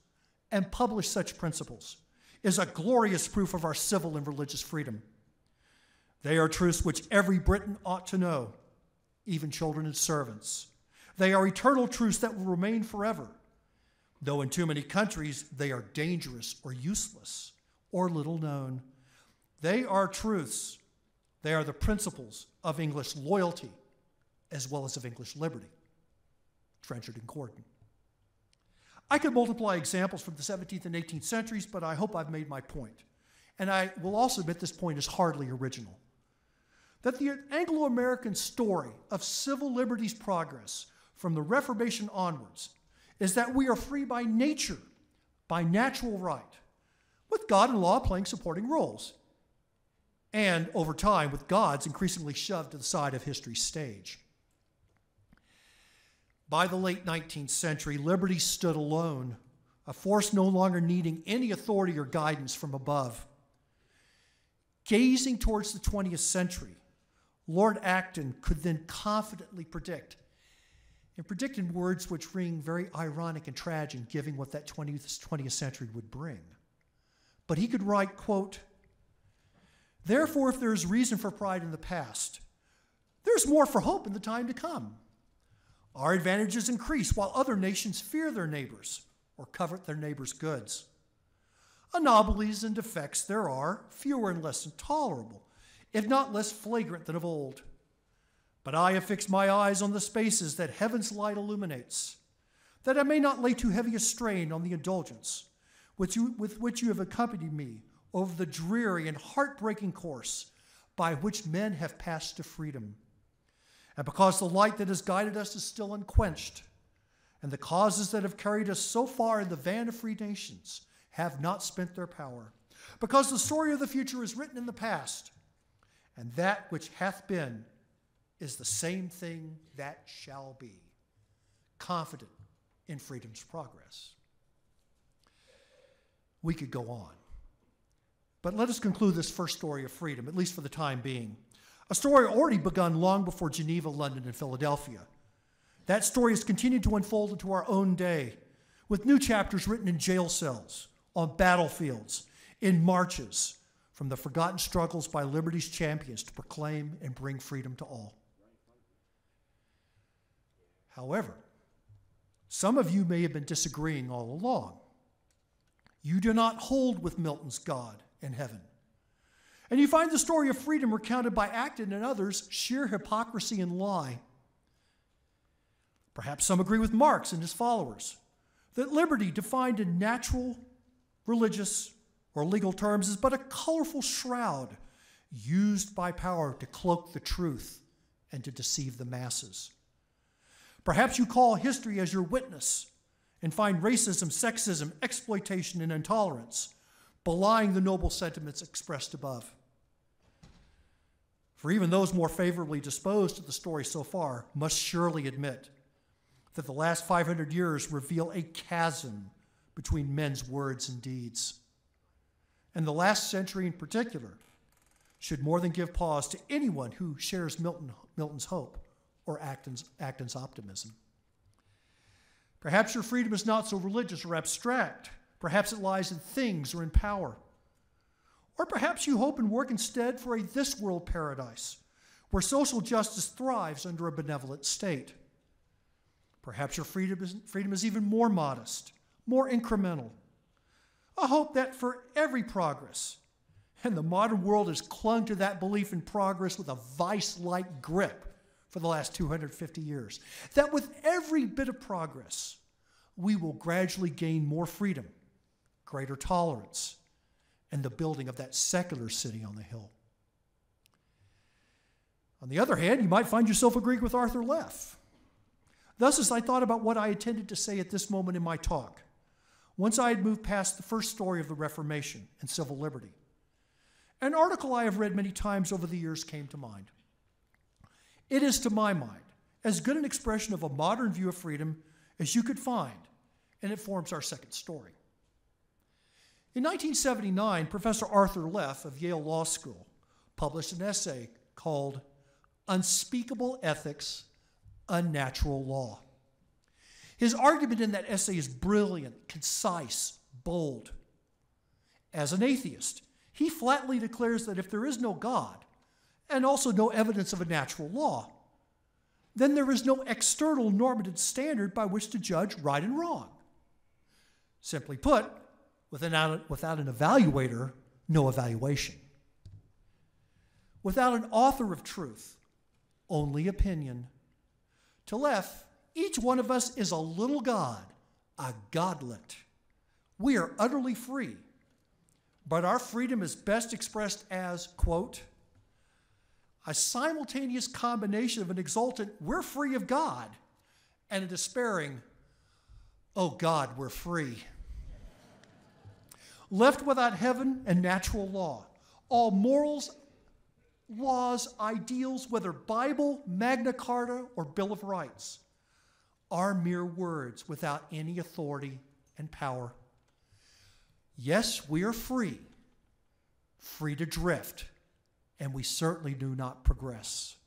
and publish such principles is a glorious proof of our civil and religious freedom. They are truths which every Briton ought to know, even children and servants. They are eternal truths that will remain forever, though in too many countries they are dangerous or useless or little known. They are truths. They are the principles of English loyalty as well as of English liberty. Trenchard and Gordon. I could multiply examples from the 17th and 18th centuries, but I hope I've made my point. And I will also admit this point is hardly original. That the Anglo-American story of civil liberties progress from the Reformation onwards is that we are free by nature, by natural right, with God and law playing supporting roles, and over time with gods increasingly shoved to the side of history's stage. By the late 19th century, liberty stood alone, a force no longer needing any authority or guidance from above. Gazing towards the 20th century, Lord Acton could then confidently predict in words which ring very ironic and tragic, given what that 20th century would bring. But he could write, quote, "Therefore, if there is reason for pride in the past, there's more for hope in the time to come. Our advantages increase while other nations fear their neighbors or covet their neighbors' goods. Anomalies and defects there are, fewer and less intolerable, if not less flagrant than of old. But I have fixed my eyes on the spaces that heaven's light illuminates, that I may not lay too heavy a strain on the indulgence with which you have accompanied me over the dreary and heartbreaking course by which men have passed to freedom. And because the light that has guided us is still unquenched, and the causes that have carried us so far in the van of free nations have not spent their power, because the story of the future is written in the past, and that which hath been is the same thing that shall be, confident in freedom's progress." We could go on. But let us conclude this first story of freedom, at least for the time being. A story already begun long before Geneva, London, and Philadelphia. That story has continued to unfold into our own day, with new chapters written in jail cells, on battlefields, in marches, from the forgotten struggles by liberty's champions to proclaim and bring freedom to all. However, some of you may have been disagreeing all along. You do not hold with Milton's God and heaven. And you find the story of freedom recounted by Acton and others sheer hypocrisy and lie. Perhaps some agree with Marx and his followers that liberty, defined in natural, religious, or legal terms, is but a colorful shroud used by power to cloak the truth and to deceive the masses. Perhaps you call history as your witness and find racism, sexism, exploitation, and intolerance belying the noble sentiments expressed above. For even those more favorably disposed to the story so far must surely admit that the last 500 years reveal a chasm between men's words and deeds. And the last century in particular should more than give pause to anyone who shares Milton's hope or Acton's optimism. Perhaps your freedom is not so religious or abstract. Perhaps it lies in things or in power. Or perhaps you hope and work instead for a this-world paradise where social justice thrives under a benevolent state. Perhaps your freedom is even more modest, more incremental. A hope that for every progress, and the modern world has clung to that belief in progress with a vice-like grip for the last 250 years, that with every bit of progress, we will gradually gain more freedom, greater tolerance, and the building of that secular city on the hill. On the other hand, you might find yourself agreeing with Arthur Leff. Thus, as I thought about what I intended to say at this moment in my talk, once I had moved past the first story of the Reformation and civil liberty, an article I have read many times over the years came to mind. It is, to my mind, as good an expression of a modern view of freedom as you could find, and it forms our second story. In 1979, Professor Arthur Leff of Yale Law School published an essay called Unspeakable Ethics, Unnatural Law. His argument in that essay is brilliant, concise, bold. As an atheist, he flatly declares that if there is no God, and also no evidence of a natural law, then there is no external normative standard by which to judge right and wrong. Simply put, without an evaluator, no evaluation. Without an author of truth, only opinion. To left, each one of us is a little god, a godlet. We are utterly free, but our freedom is best expressed as, quote, a simultaneous combination of an exultant, we're free of God, and a despairing, oh God, we're free. Left without heaven and natural law, all morals, laws, ideals, whether Bible, Magna Carta, or Bill of Rights, are mere words without any authority and power. Yes, we are free to drift, and we certainly do not progress.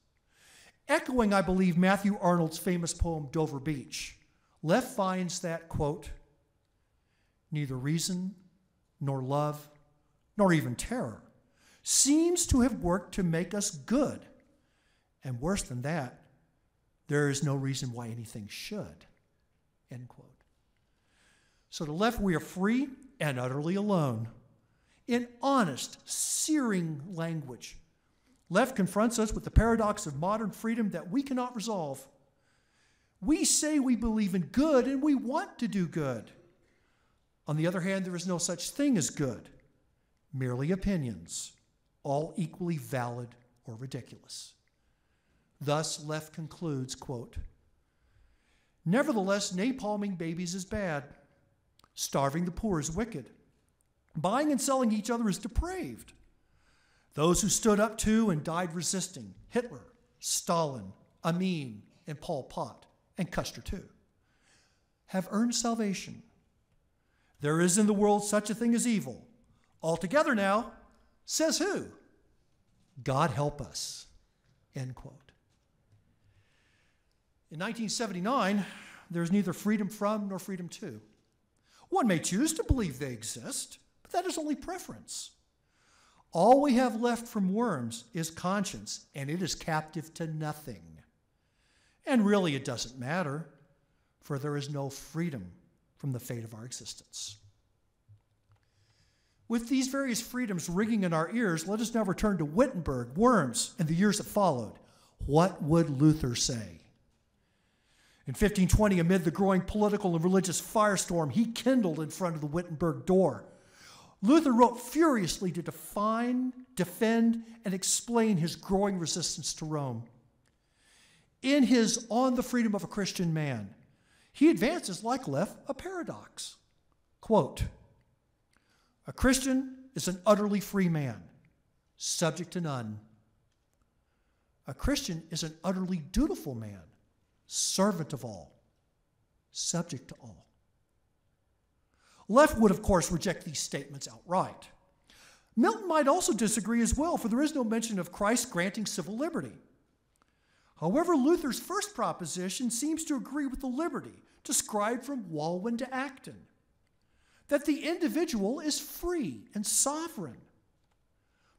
Echoing, I believe, Matthew Arnold's famous poem, Dover Beach, left finds that, quote, neither reason, nor love, nor even terror seems to have worked to make us good. And worse than that, there is no reason why anything should, end quote. So to left, we are free and utterly alone. In honest, searing language, left confronts us with the paradox of modern freedom that we cannot resolve. We say we believe in good and we want to do good. On the other hand, there is no such thing as good, merely opinions, all equally valid or ridiculous. Thus, left concludes, quote, nevertheless, napalming babies is bad. Starving the poor is wicked. Buying and selling each other is depraved. Those who stood up to and died resisting, Hitler, Stalin, Amin, and Pol Pot, and Custer too, have earned salvation. There is in the world such a thing as evil. Altogether now, says who? God help us, end quote. In 1979, there is neither freedom from nor freedom to. One may choose to believe they exist, but that is only preference. All we have left from worms is conscience, and it is captive to nothing. And really, it doesn't matter, for there is no freedom from the fate of our existence. With these various freedoms ringing in our ears, let us now return to Wittenberg, Worms, and the years that followed. What would Luther say? In 1520, amid the growing political and religious firestorm he kindled in front of the Wittenberg door, Luther wrote furiously to define, defend, and explain his growing resistance to Rome. In his On the Freedom of a Christian Man, he advances, like Leff, a paradox. Quote, a Christian is an utterly free man, subject to none. A Christian is an utterly dutiful man, servant of all, subject to all. Leff would, of course, reject these statements outright. Milton might also disagree as well, for there is no mention of Christ granting civil liberty. However, Luther's first proposition seems to agree with the liberty described from Walwyn to Acton, that the individual is free and sovereign.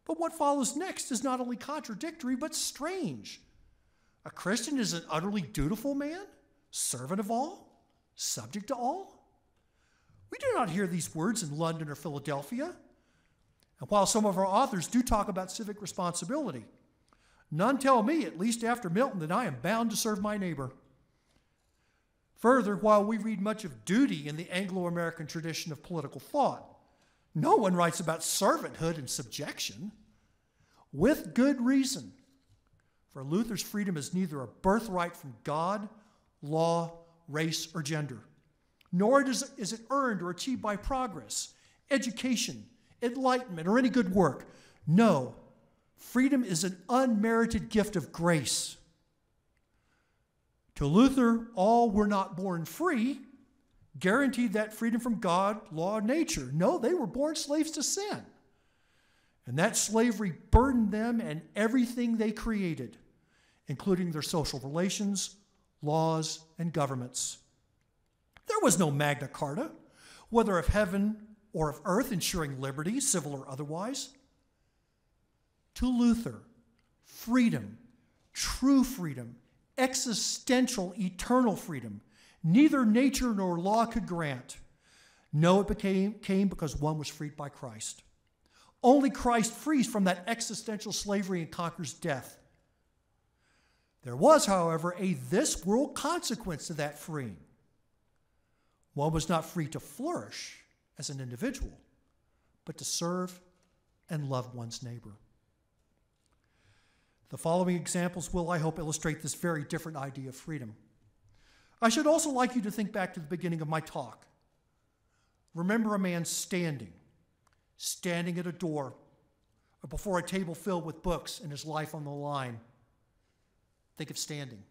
But what follows next is not only contradictory, but strange. A Christian is an utterly dutiful man, servant of all, subject to all. We do not hear these words in London or Philadelphia. And while some of our authors do talk about civic responsibility, none tell me, at least after Milton, that I am bound to serve my neighbor. Further, while we read much of duty in the Anglo-American tradition of political thought, no one writes about servanthood and subjection. With good reason, for Luther's freedom is neither a birthright from God, law, race, or gender, nor is it earned or achieved by progress, education, enlightenment, or any good work. No, freedom is an unmerited gift of grace. To Luther, all were not born free, guaranteed that freedom from God, law, nature. No, they were born slaves to sin. And that slavery burdened them and everything they created, including their social relations, laws, and governments. There was no Magna Carta, whether of heaven or of earth, ensuring liberty, civil or otherwise. To Luther, freedom, true freedom, existential, eternal freedom neither nature nor law could grant. No, it came because one was freed by Christ. Only Christ frees from that existential slavery and conquers death. There was, however, a this world consequence to that freeing. One was not free to flourish as an individual, but to serve and love one's neighbor. The following examples will, I hope, illustrate this very different idea of freedom. I should also like you to think back to the beginning of my talk. Remember a man standing at a door or before a table filled with books and his life on the line. Think of standing.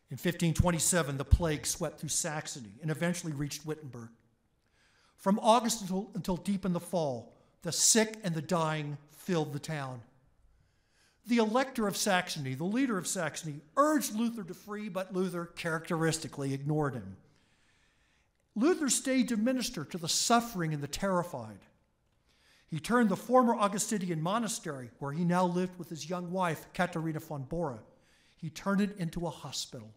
In 1527, the plague swept through Saxony and eventually reached Wittenberg. From August until deep in the fall, the sick and the dying filled the town. The elector of Saxony, the leader of Saxony, urged Luther to free, but Luther characteristically ignored him. Luther stayed to minister to the suffering and the terrified. He turned the former Augustinian monastery, where he now lived with his young wife, Katharina von Bora, he turned it into a hospital.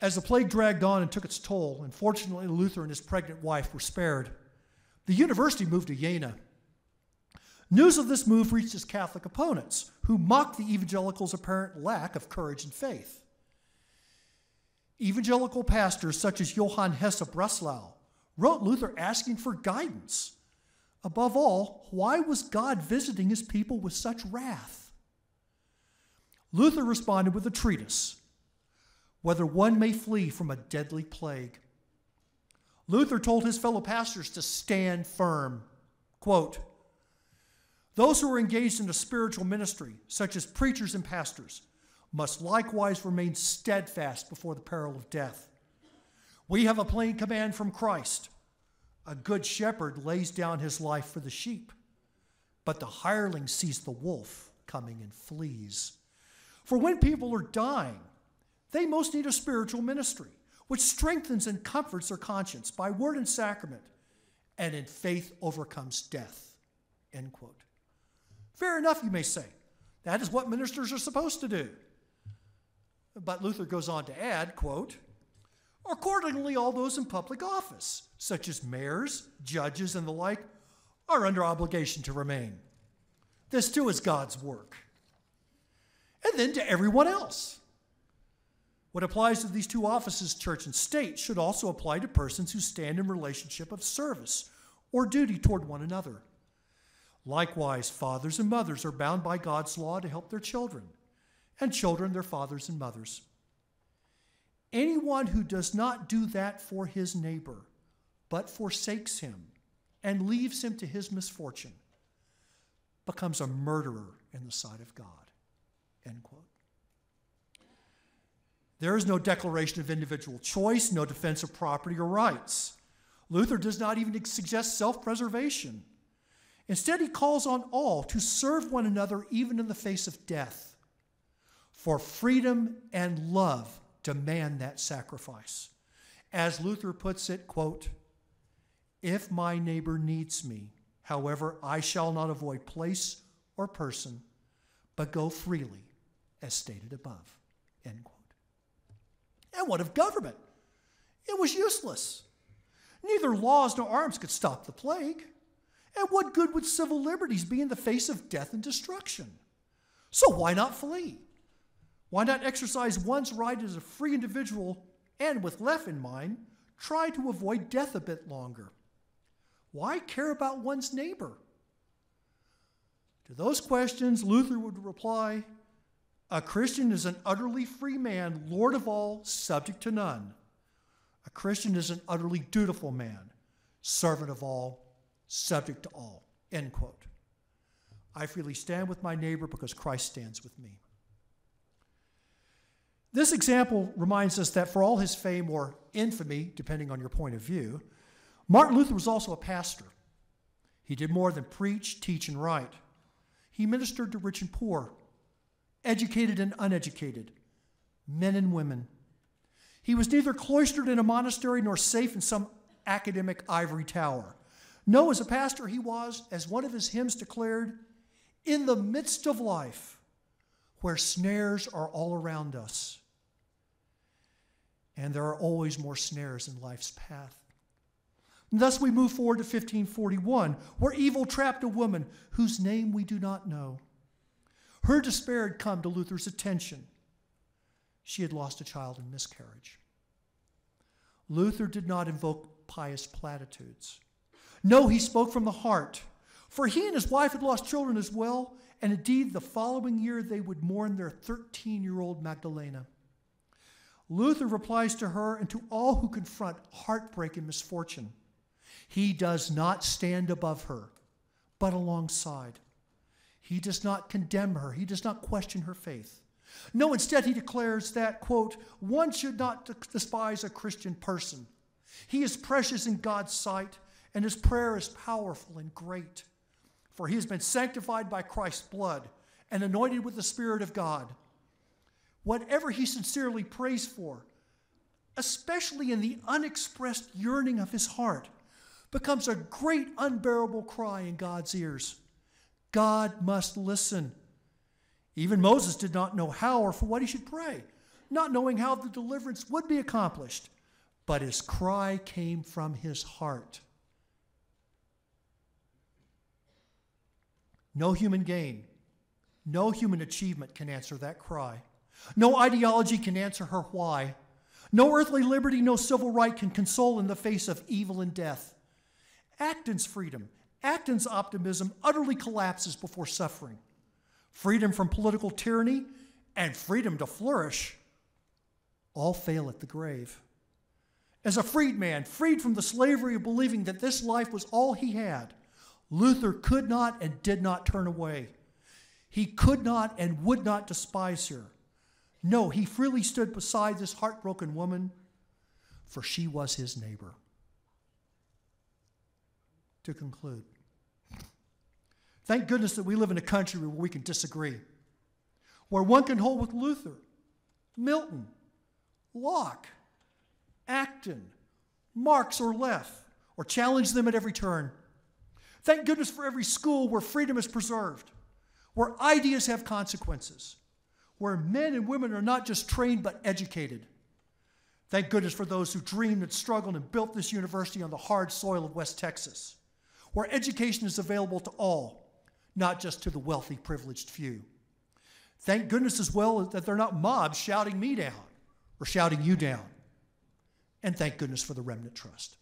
As the plague dragged on and took its toll, and fortunately Luther and his pregnant wife were spared, the university moved to Jena. News of this move reached his Catholic opponents, who mocked the evangelicals' apparent lack of courage and faith. Evangelical pastors such as Johann Hesse of Breslau wrote Luther asking for guidance. Above all, why was God visiting his people with such wrath? Luther responded with a treatise, Whether One May Flee from a Deadly Plague. Luther told his fellow pastors to stand firm. Quote, those who are engaged in a spiritual ministry, such as preachers and pastors, must likewise remain steadfast before the peril of death. We have a plain command from Christ. A good shepherd lays down his life for the sheep, but the hireling sees the wolf coming and flees. For when people are dying, they most need a spiritual ministry, which strengthens and comforts their conscience by word and sacrament, and in faith overcomes death. End quote. Fair enough, you may say. That is what ministers are supposed to do. But Luther goes on to add, quote, accordingly, all those in public office, such as mayors, judges, and the like, are under obligation to remain. This too is God's work. And then to everyone else. What applies to these two offices, church and state, should also apply to persons who stand in relationship of service or duty toward one another. Likewise, fathers and mothers are bound by God's law to help their children, and children their fathers and mothers. Anyone who does not do that for his neighbor, but forsakes him and leaves him to his misfortune, becomes a murderer in the sight of God. End quote. There is no declaration of individual choice, no defense of property or rights. Luther does not even suggest self-preservation. Instead, he calls on all to serve one another even in the face of death. For freedom and love demand that sacrifice. As Luther puts it, quote, if my neighbor needs me, however, I shall not avoid place or person, but go freely, as stated above. End quote. And what of government? It was useless. Neither laws nor arms could stop the plague. And what good would civil liberties be in the face of death and destruction? So why not flee? Why not exercise one's right as a free individual and, with life in mind, try to avoid death a bit longer? Why care about one's neighbor? To those questions, Luther would reply, a Christian is an utterly free man, Lord of all, subject to none. A Christian is an utterly dutiful man, servant of all, subject to all. End quote. I freely stand with my neighbor because Christ stands with me. This example reminds us that for all his fame or infamy, depending on your point of view, Martin Luther was also a pastor. He did more than preach, teach, and write. He ministered to rich and poor, educated and uneducated, men and women. He was neither cloistered in a monastery nor safe in some academic ivory tower. No, as a pastor, he was, as one of his hymns declared, in the midst of life, where snares are all around us. And there are always more snares in life's path. And thus we move forward to 1541, where evil trapped a woman whose name we do not know. Her despair had come to Luther's attention. She had lost a child in miscarriage. Luther did not invoke pious platitudes. No, he spoke from the heart, for he and his wife had lost children as well, and indeed the following year they would mourn their 13-year-old Magdalena. Luther replies to her and to all who confront heartbreak and misfortune. He does not stand above her, but alongside. He does not condemn her. He does not question her faith. No, instead he declares that, quote, one should not despise a Christian person. He is precious in God's sight, and his prayer is powerful and great. For he has been sanctified by Christ's blood and anointed with the Spirit of God. Whatever he sincerely prays for, especially in the unexpressed yearning of his heart, becomes a great unbearable cry in God's ears. God must listen. Even Moses did not know how or for what he should pray, not knowing how the deliverance would be accomplished. But his cry came from his heart. No human gain, no human achievement can answer that cry. No ideology can answer her why. No earthly liberty, no civil right can console in the face of evil and death. Acton's freedom, Acton's optimism utterly collapses before suffering. Freedom from political tyranny and freedom to flourish all fail at the grave. As a freed man, freed from the slavery of believing that this life was all he had, Luther could not and did not turn away. He could not and would not despise her. No, he freely stood beside this heartbroken woman, for she was his neighbor. To conclude, thank goodness that we live in a country where we can disagree, where one can hold with Luther, Milton, Locke, Acton, Marx, or Leff, or challenge them at every turn. Thank goodness for every school where freedom is preserved, where ideas have consequences, where men and women are not just trained but educated. Thank goodness for those who dreamed and struggled and built this university on the hard soil of West Texas, where education is available to all, not just to the wealthy, privileged few. Thank goodness as well that they're not mobs shouting me down or shouting you down. And thank goodness for the Remnant Trust.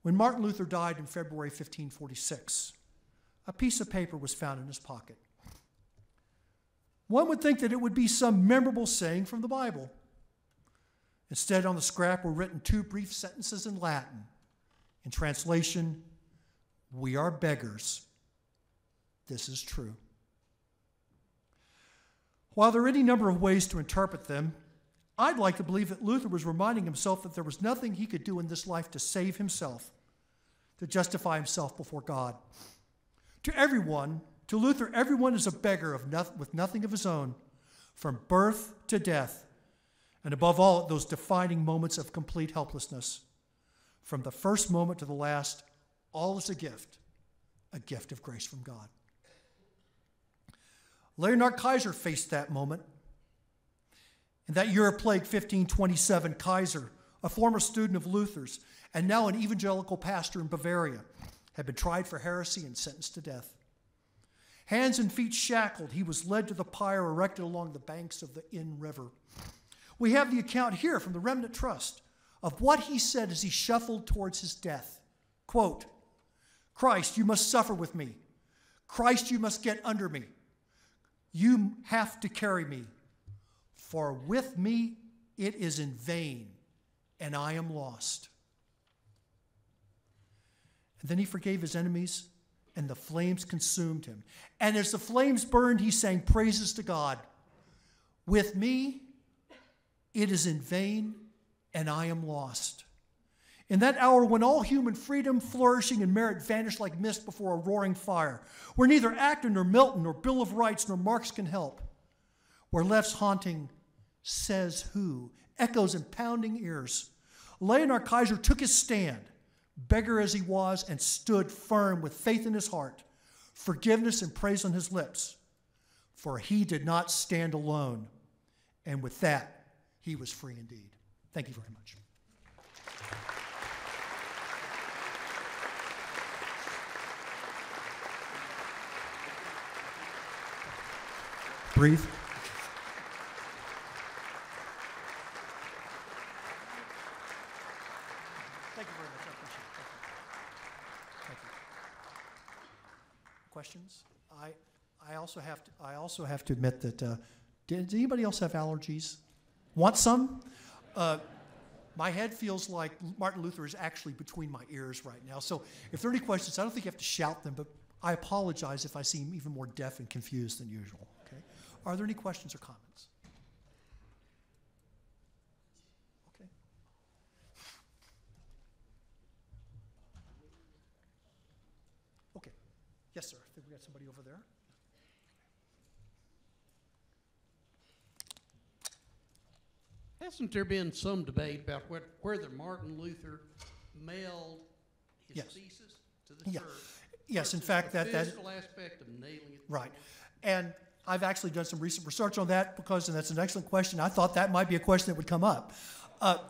When Martin Luther died in February 1546, a piece of paper was found in his pocket. One would think that it would be some memorable saying from the Bible. Instead, on the scrap were written two brief sentences in Latin. In translation, we are beggars. This is true. While there are any number of ways to interpret them, I'd like to believe that Luther was reminding himself that there was nothing he could do in this life to save himself, to justify himself before God. To Luther, everyone is a beggar with nothing of his own, from birth to death, and above all, at those defining moments of complete helplessness. From the first moment to the last, all is a gift of grace from God. Leonhard Kaiser faced that moment. In that year of plague, 1527, Kaiser, a former student of Luther's and now an evangelical pastor in Bavaria, had been tried for heresy and sentenced to death. Hands and feet shackled, he was led to the pyre erected along the banks of the Inn River. We have the account here from the Remnant Trust of what he said as he shuffled towards his death. Quote, Christ, you must suffer with me. Christ, you must get under me. You have to carry me. For with me it is in vain, and I am lost. And then he forgave his enemies, and the flames consumed him. And as the flames burned, he sang praises to God. With me it is in vain, and I am lost. In that hour when all human freedom, flourishing, and merit vanished like mist before a roaring fire, where neither Acton nor Milton nor Bill of Rights nor Marx can help, where left's haunting says who echoes in pounding ears, Leonhard Kaiser took his stand, beggar as he was, and stood firm with faith in his heart, forgiveness and praise on his lips. for he did not stand alone, and with that, he was free indeed. Thank you very much. Breathe. Thank you very much. I appreciate it. Thank you. Questions? I also have to admit that does anybody else have allergies? Want some? My head feels like Martin Luther is actually between my ears right now. So if there are any questions, I don't think you have to shout them, but I apologize if I seem even more deaf and confused than usual. Okay? Are there any questions or comments? Okay. Okay. Yes, sir. I think we got somebody over there. Hasn't there been some debate about whether Martin Luther mailed his thesis to the church? Yes, in fact, the physical aspect of nailing it. Right. And I've actually done some recent research on that and that's an excellent question. I thought that might be a question that would come up.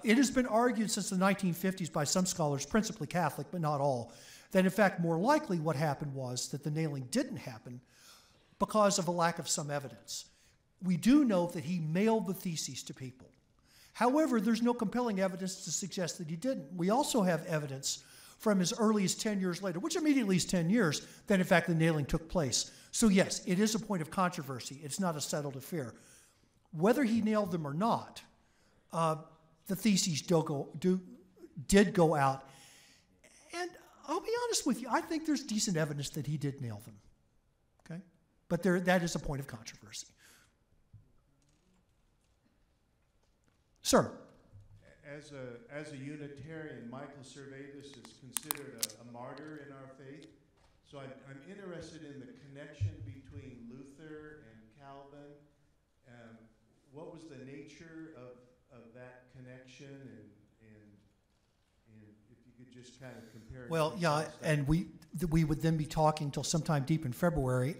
It has been argued since the 1950s by some scholars, principally Catholic, but not all, that in fact more likely what happened was that the nailing didn't happen because of a lack of some evidence. We do know that he mailed the theses to people. However, there's no compelling evidence to suggest that he didn't. We also have evidence from as early as 10 years later, which immediately is 10 years, that in fact the nailing took place. So yes, it is a point of controversy. It's not a settled affair. Whether he nailed them or not, the theses did go out. And I'll be honest with you, I think there's decent evidence that he did nail them. Okay? But that is a point of controversy. Sir. As a Unitarian, Michael Servetus is considered a martyr in our faith. So I'm interested in the connection between Luther and Calvin. What was the nature of that connection, and if you could just kind of compare. Well, yeah, and we would then be talking until sometime deep in February.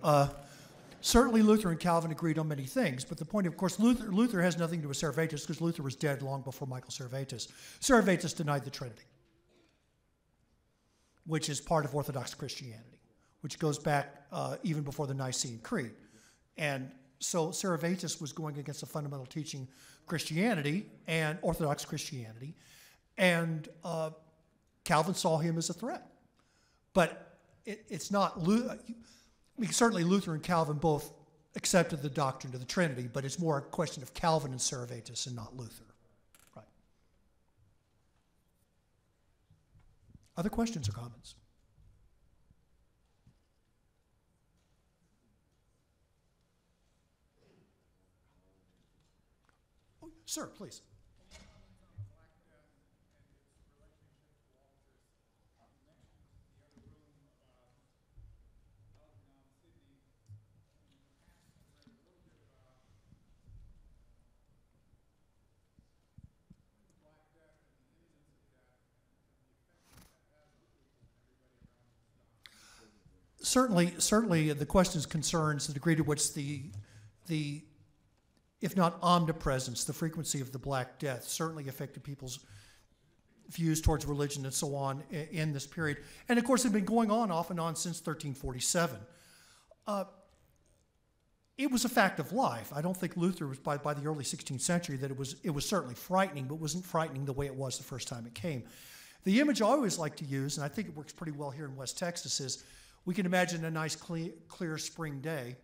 Certainly Luther and Calvin agreed on many things, but the point, of course, Luther has nothing to do with Servetus because Luther was dead long before Michael Servetus. Servetus denied the Trinity, which is part of Orthodox Christianity, which goes back even before the Nicene Creed. And so Servetus was going against the fundamental teaching Christianity and Orthodox Christianity, and Calvin saw him as a threat. But it's not... I mean, certainly Luther and Calvin both accepted the doctrine of the Trinity, but it's more a question of Calvin and Servetus and not Luther. Right. Other questions or comments? Oh, sir, please. Certainly, the question concerns the degree to which the, if not omnipresence, the frequency of the Black Death certainly affected people's views towards religion and so on in this period. And of course, it had been going on off and on since 1347. It was a fact of life. I don't think Luther was, by the early 16th century, that it was certainly frightening, but wasn't frightening the way it was the first time it came. The image I always like to use, and I think it works pretty well here in West Texas, is we can imagine a nice, clear spring day,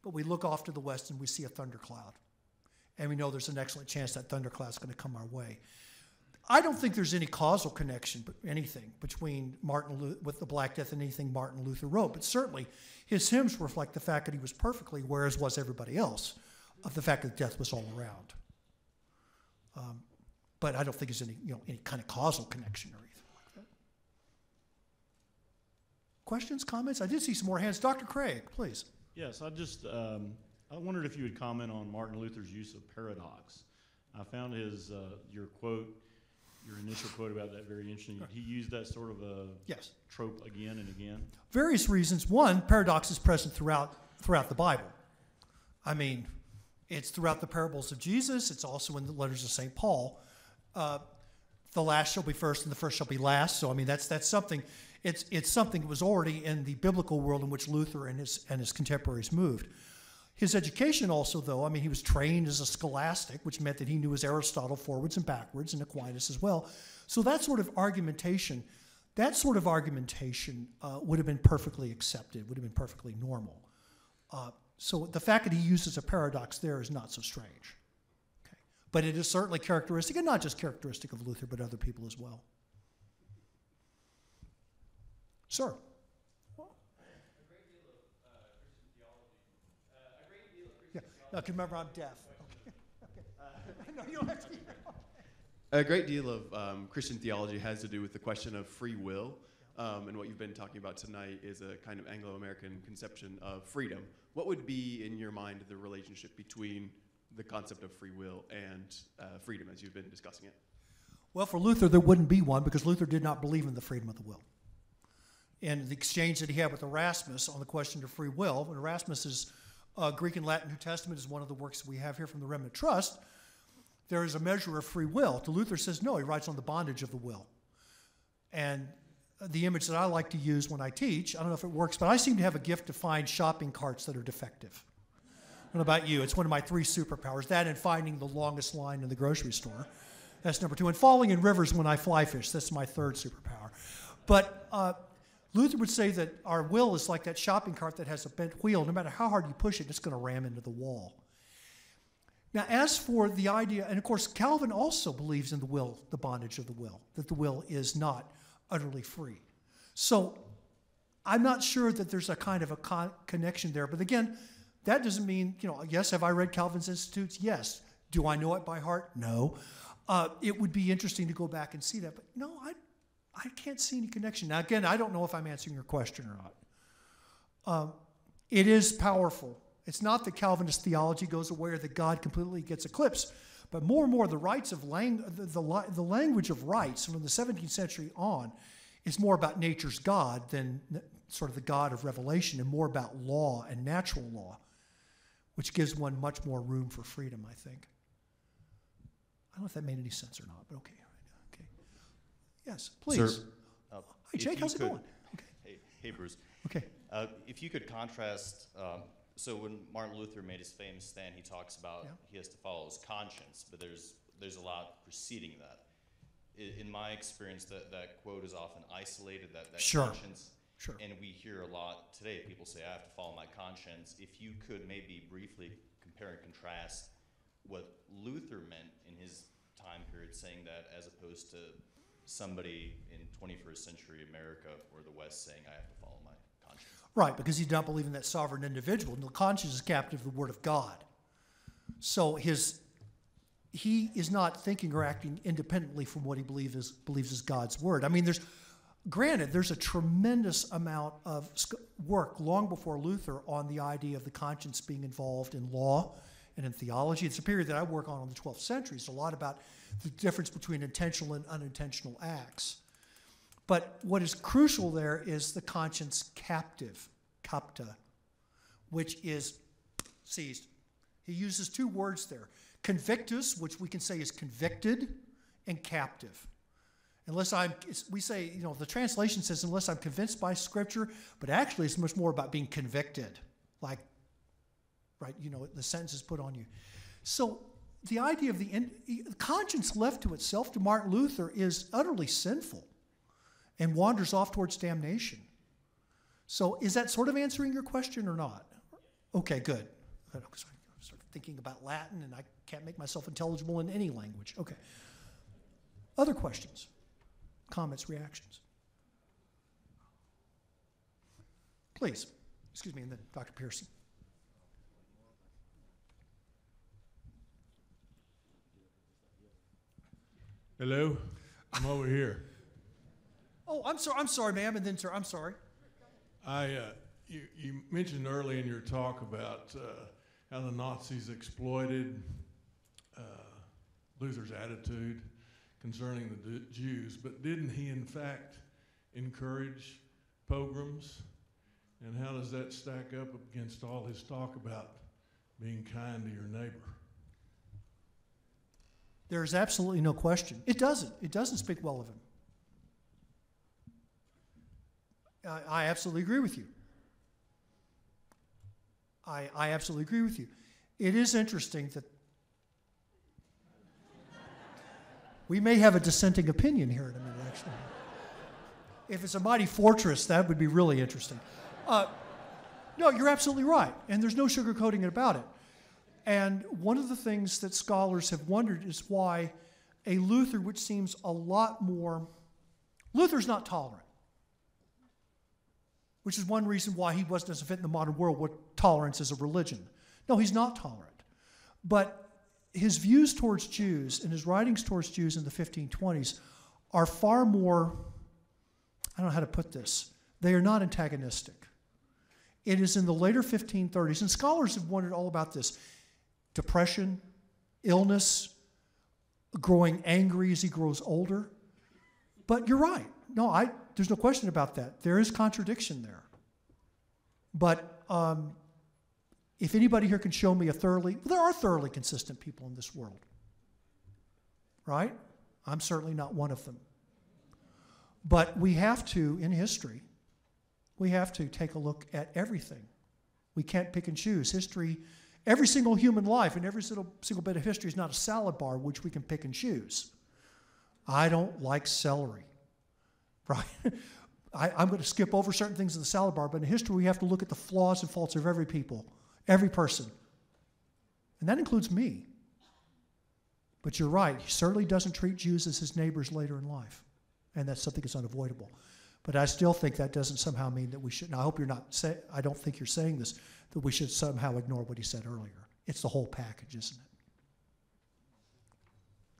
but we look off to the west and we see a thundercloud. And we know there's an excellent chance that thundercloud's going to come our way. I don't think there's any causal connection, between with the Black Death and anything Martin Luther wrote, but certainly his hymns reflect the fact that he was perfectly aware, as was everybody else, of the fact that death was all around. But I don't think there's any kind of causal connection or anything like that. Questions, comments? I did see some more hands. Dr. Craig, please. Yes, I wondered if you would comment on Martin Luther's use of paradox. I found your initial quote about that very interesting. He used that sort of a trope again and again. Various reasons. One, paradox is present throughout the Bible. I mean, it's throughout the parables of Jesus. It's also in the letters of St. Paul. The last shall be first and the first shall be last. So, I mean, that's something. It's something that was already in the biblical world in which Luther and his contemporaries moved. His education also, though, I mean, he was trained as a scholastic, which meant that he knew his Aristotle forwards and backwards, and Aquinas as well. So that sort of argumentation would have been perfectly accepted, would have been perfectly normal. So the fact that he uses a paradox there is not so strange. Okay. But it is certainly characteristic, and not just characteristic of Luther, but other people as well. Sir? Now, can remember I'm deaf. Okay. No, you don't have to. A great deal of Christian theology has to do with the question of free will, and what you've been talking about tonight is a kind of Anglo-American conception of freedom. What would be, in your mind, the relationship between the concept of free will and freedom as you've been discussing it? Well, for Luther, there wouldn't be one because Luther did not believe in the freedom of the will. And the exchange that he had with Erasmus on the question of free will, and Erasmus's Greek and Latin New Testament is one of the works we have here from the Remnant Trust. There is a measure of free will. To Luther says no, he writes on the bondage of the will. And the image that I like to use when I teach, I don't know if it works, but I seem to have a gift to find shopping carts that are defective. I don't know about you, it's one of my 3 superpowers, that and finding the longest line in the grocery store. That's number 2. And falling in rivers when I fly fish, that's my 3rd superpower. But Luther would say that our will is like that shopping cart that has a bent wheel. No matter how hard you push it, it's going to ram into the wall. Now, as for the idea, and of course, Calvin also believes in the will, the bondage of the will, that the will is not utterly free. So I'm not sure that there's a kind of a connection there. But again, that doesn't mean, yes, have I read Calvin's Institutes? Yes. Do I know it by heart? No. It would be interesting to go back and see that. But no, I can't see any connection. Now, again, I don't know if I'm answering your question or not. It is powerful. It's not that Calvinist theology goes away or that God completely gets eclipsed, but more and more the rights of the language of rights from the 17th century on is more about nature's God than sort of the God of revelation, and more about law and natural law, which gives one much more room for freedom, I think. I don't know if that made any sense or not, but okay. Yes, please. Sir, hi, Jake. How's it going? Okay. Hey, Bruce. Okay. If you could contrast, so when Martin Luther made his famous stand, he talks about he has to follow his conscience, but there's a lot preceding that. In my experience, that quote is often isolated, that conscience. Sure. And we hear a lot today, people say, I have to follow my conscience. If you could maybe briefly compare and contrast what Luther meant in his time period, saying that as opposed to somebody in 21st century America or the West saying, I have to follow my conscience. Right, because he did not believe in that sovereign individual. And the conscience is captive of the Word of God. So he is not thinking or acting independently from what he believes is God's Word. I mean, there's a tremendous amount of work long before Luther on the idea of the conscience being involved in law and in theology. It's a period that I work on in the 12th century. It's a lot about the difference between intentional and unintentional acts. But what is crucial there is the conscience captive, capta, which is seized. He uses 2 words there. Convictus, which we can say is convicted, and captive. We say, the translation says, unless I'm convinced by Scripture, but actually it's much more about being convicted. Like, right, the sentence is put on you. So the idea of the conscience left to itself to Martin Luther is utterly sinful and wanders off towards damnation. So is that sort of answering your question or not? Okay, good. I'm sort of thinking about Latin, and I can't make myself intelligible in any language. Okay. Other questions, comments, reactions? Please. Excuse me, and then Dr. Pearson. Hello, I'm over here. Oh, I'm sorry, ma'am, and then sir, I'm sorry. You mentioned early in your talk about how the Nazis exploited Luther's attitude concerning the Jews, but didn't he in fact encourage pogroms? And how does that stack up against all his talk about being kind to your neighbor? There's absolutely no question. It doesn't. It doesn't speak well of him. I absolutely agree with you. I absolutely agree with you. It is interesting that we may have a dissenting opinion here in a minute, actually. If it's a mighty fortress, that would be really interesting. No, you're absolutely right, and there's no sugarcoating it about it. And one of the things that scholars have wondered is why a Luther, which seems a lot more, Luther's not tolerant, which is one reason why he doesn't fit in the modern world with tolerance as a religion. No, he's not tolerant. But his views towards Jews and his writings towards Jews in the 1520s are far more, I don't know how to put this, they are not antagonistic. It is in the later 1530s, and scholars have wondered all about this, depression, illness, growing angry as he grows older. But you're right. No, there's no question about that. There is contradiction there. But if anybody here can show me there are thoroughly consistent people in this world, right? I'm certainly not one of them. But we have to, in history, we have to take a look at everything. We can't pick and choose. History, every single human life and every single bit of history is not a salad bar which we can pick and choose. I don't like celery, right? I'm going to skip over certain things in the salad bar, but in history we have to look at the flaws and faults of every person. And that includes me. But you're right, he certainly doesn't treat Jews as his neighbors later in life. And that's something that's unavoidable. But I still think that doesn't somehow mean that we should, and I hope you're not, I don't think you're saying this, that we should somehow ignore what he said earlier. It's the whole package, isn't it?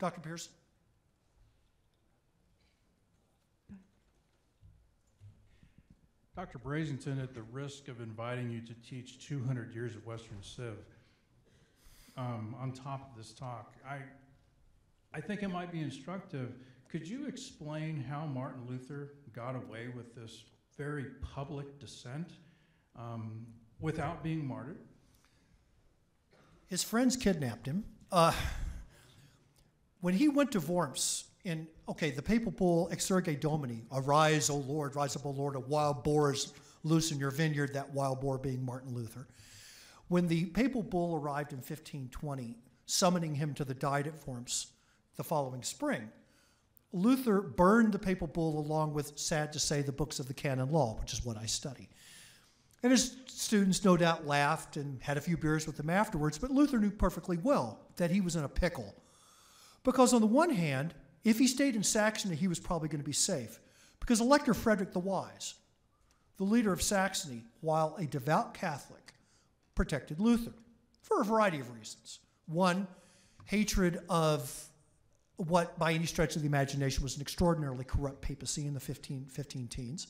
Dr. Pierce? Dr. Brasington, at the risk of inviting you to teach 200 years of Western Civ, on top of this talk, I think it might be instructive. Could you explain how Martin Luther got away with this very public dissent without being martyred? His friends kidnapped him. When he went to Worms the papal bull Exsurge Domini, arise, O Lord, rise up, O Lord, a wild boar is loose in your vineyard, that wild boar being Martin Luther. When the papal bull arrived in 1520, summoning him to the Diet at Worms the following spring, Luther burned the papal bull along with, sad to say, the books of the canon law, which is what I study. And his students no doubt laughed and had a few beers with him afterwards, but Luther knew perfectly well that he was in a pickle. Because on the one hand, if he stayed in Saxony, he was probably going to be safe. Because Elector Frederick the Wise, the leader of Saxony, while a devout Catholic, protected Luther for a variety of reasons. One, hatred of what, by any stretch of the imagination, was an extraordinarily corrupt papacy in the 15 teens.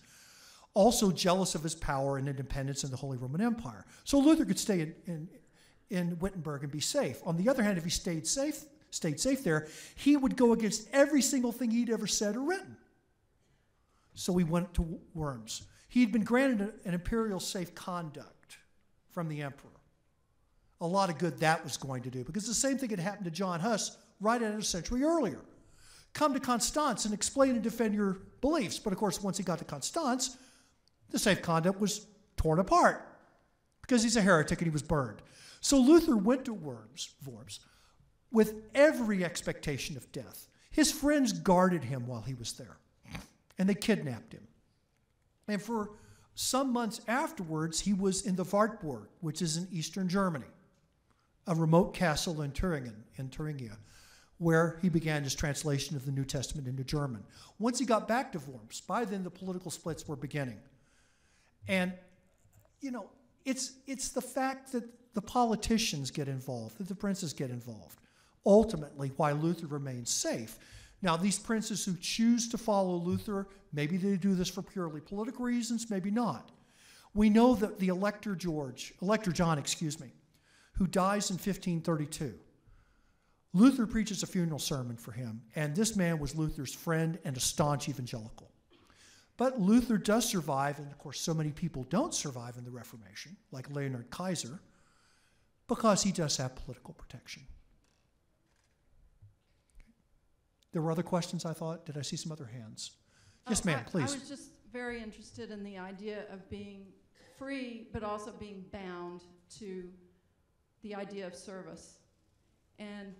Also jealous of his power and independence in the Holy Roman Empire. So Luther could stay in Wittenberg and be safe. On the other hand, if he stayed safe there, he would go against every single thing he'd ever said or written. So he went to Worms. He'd been granted an imperial safe conduct from the emperor. A lot of good that was going to do, because the same thing had happened to John Huss right at a century earlier. Come to Constance and explain and defend your beliefs. But of course, once he got to Constance, the safe conduct was torn apart because he's a heretic and he was burned. So Luther went to Worms with every expectation of death. His friends guarded him while he was there, and they kidnapped him. And for some months afterwards, he was in the Wartburg, which is in eastern Germany, a remote castle in Thuringia, where he began his translation of the New Testament into German. Once he got back to Worms, by then the political splits were beginning. And, it's the fact that the politicians get involved, that the princes get involved, ultimately why Luther remains safe. Now, these princes who choose to follow Luther, maybe they do this for purely political reasons, maybe not. We know that the Elector John, who dies in 1532, Luther preaches a funeral sermon for him, and this man was Luther's friend and a staunch evangelical. But Luther does survive, and of course so many people don't survive in the Reformation, like Leonhard Kaiser. because he does have political protection. There were other questions, I thought. Did I see some other hands? Yes, ma'am, please. I was just very interested in the idea of being free, but also being bound to the idea of service. And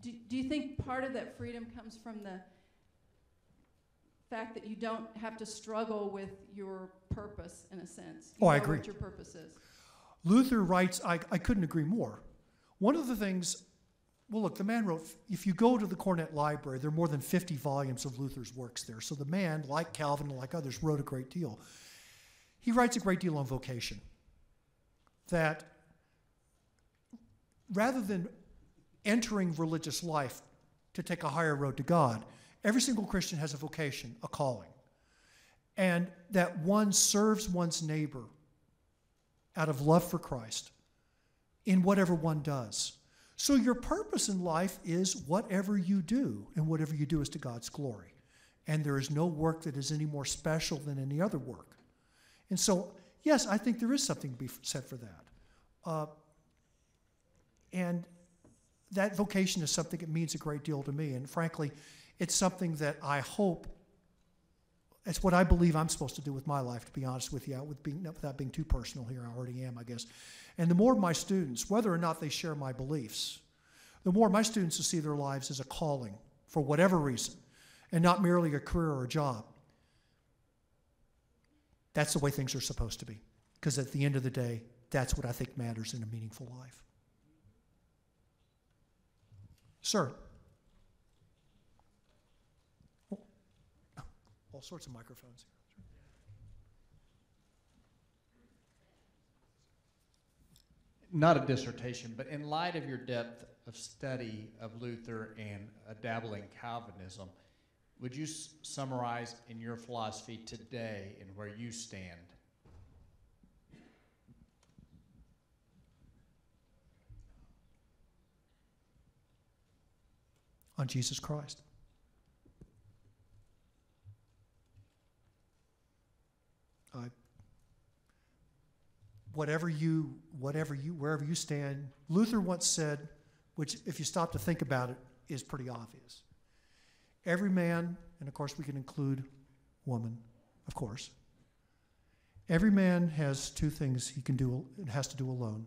do you think part of that freedom comes from the fact that you don't have to struggle with your purpose, in a sense? I agree. What your purpose is. Luther writes, I couldn't agree more. One of the things, well, look, the man wrote, if you go to the Cornet Library, there are more than 50 volumes of Luther's works there. So the man, like Calvin and like others, wrote a great deal. He writes a great deal on vocation. That rather than entering religious life to take a higher road to God, every single Christian has a vocation, a calling. And that one serves one's neighbor out of love for Christ in whatever one does. So your purpose in life is whatever you do, and whatever you do is to God's glory. And there is no work that is any more special than any other work. And so, yes, I think there is something to be said for that. And that vocation is something that means a great deal to me. And frankly, it's something that I hope, it's what I believe I'm supposed to do with my life, to be honest with you, without being too personal here. I already am, I guess. And the more my students, whether or not they share my beliefs, the more my students will see their lives as a calling for whatever reason, and not merely a career or a job. That's the way things are supposed to be. Because at the end of the day, that's what I think matters in a meaningful life. Sir. All sorts of microphones. Not a dissertation, but in light of your depth of study of Luther and a dabble in Calvinism, would you summarize in your philosophy today and where you stand? On Jesus Christ. Wherever you stand, Luther once said, which if you stop to think about it, is pretty obvious. Every man, and of course we can include woman, of course. Every man has two things he can do, and has to do alone: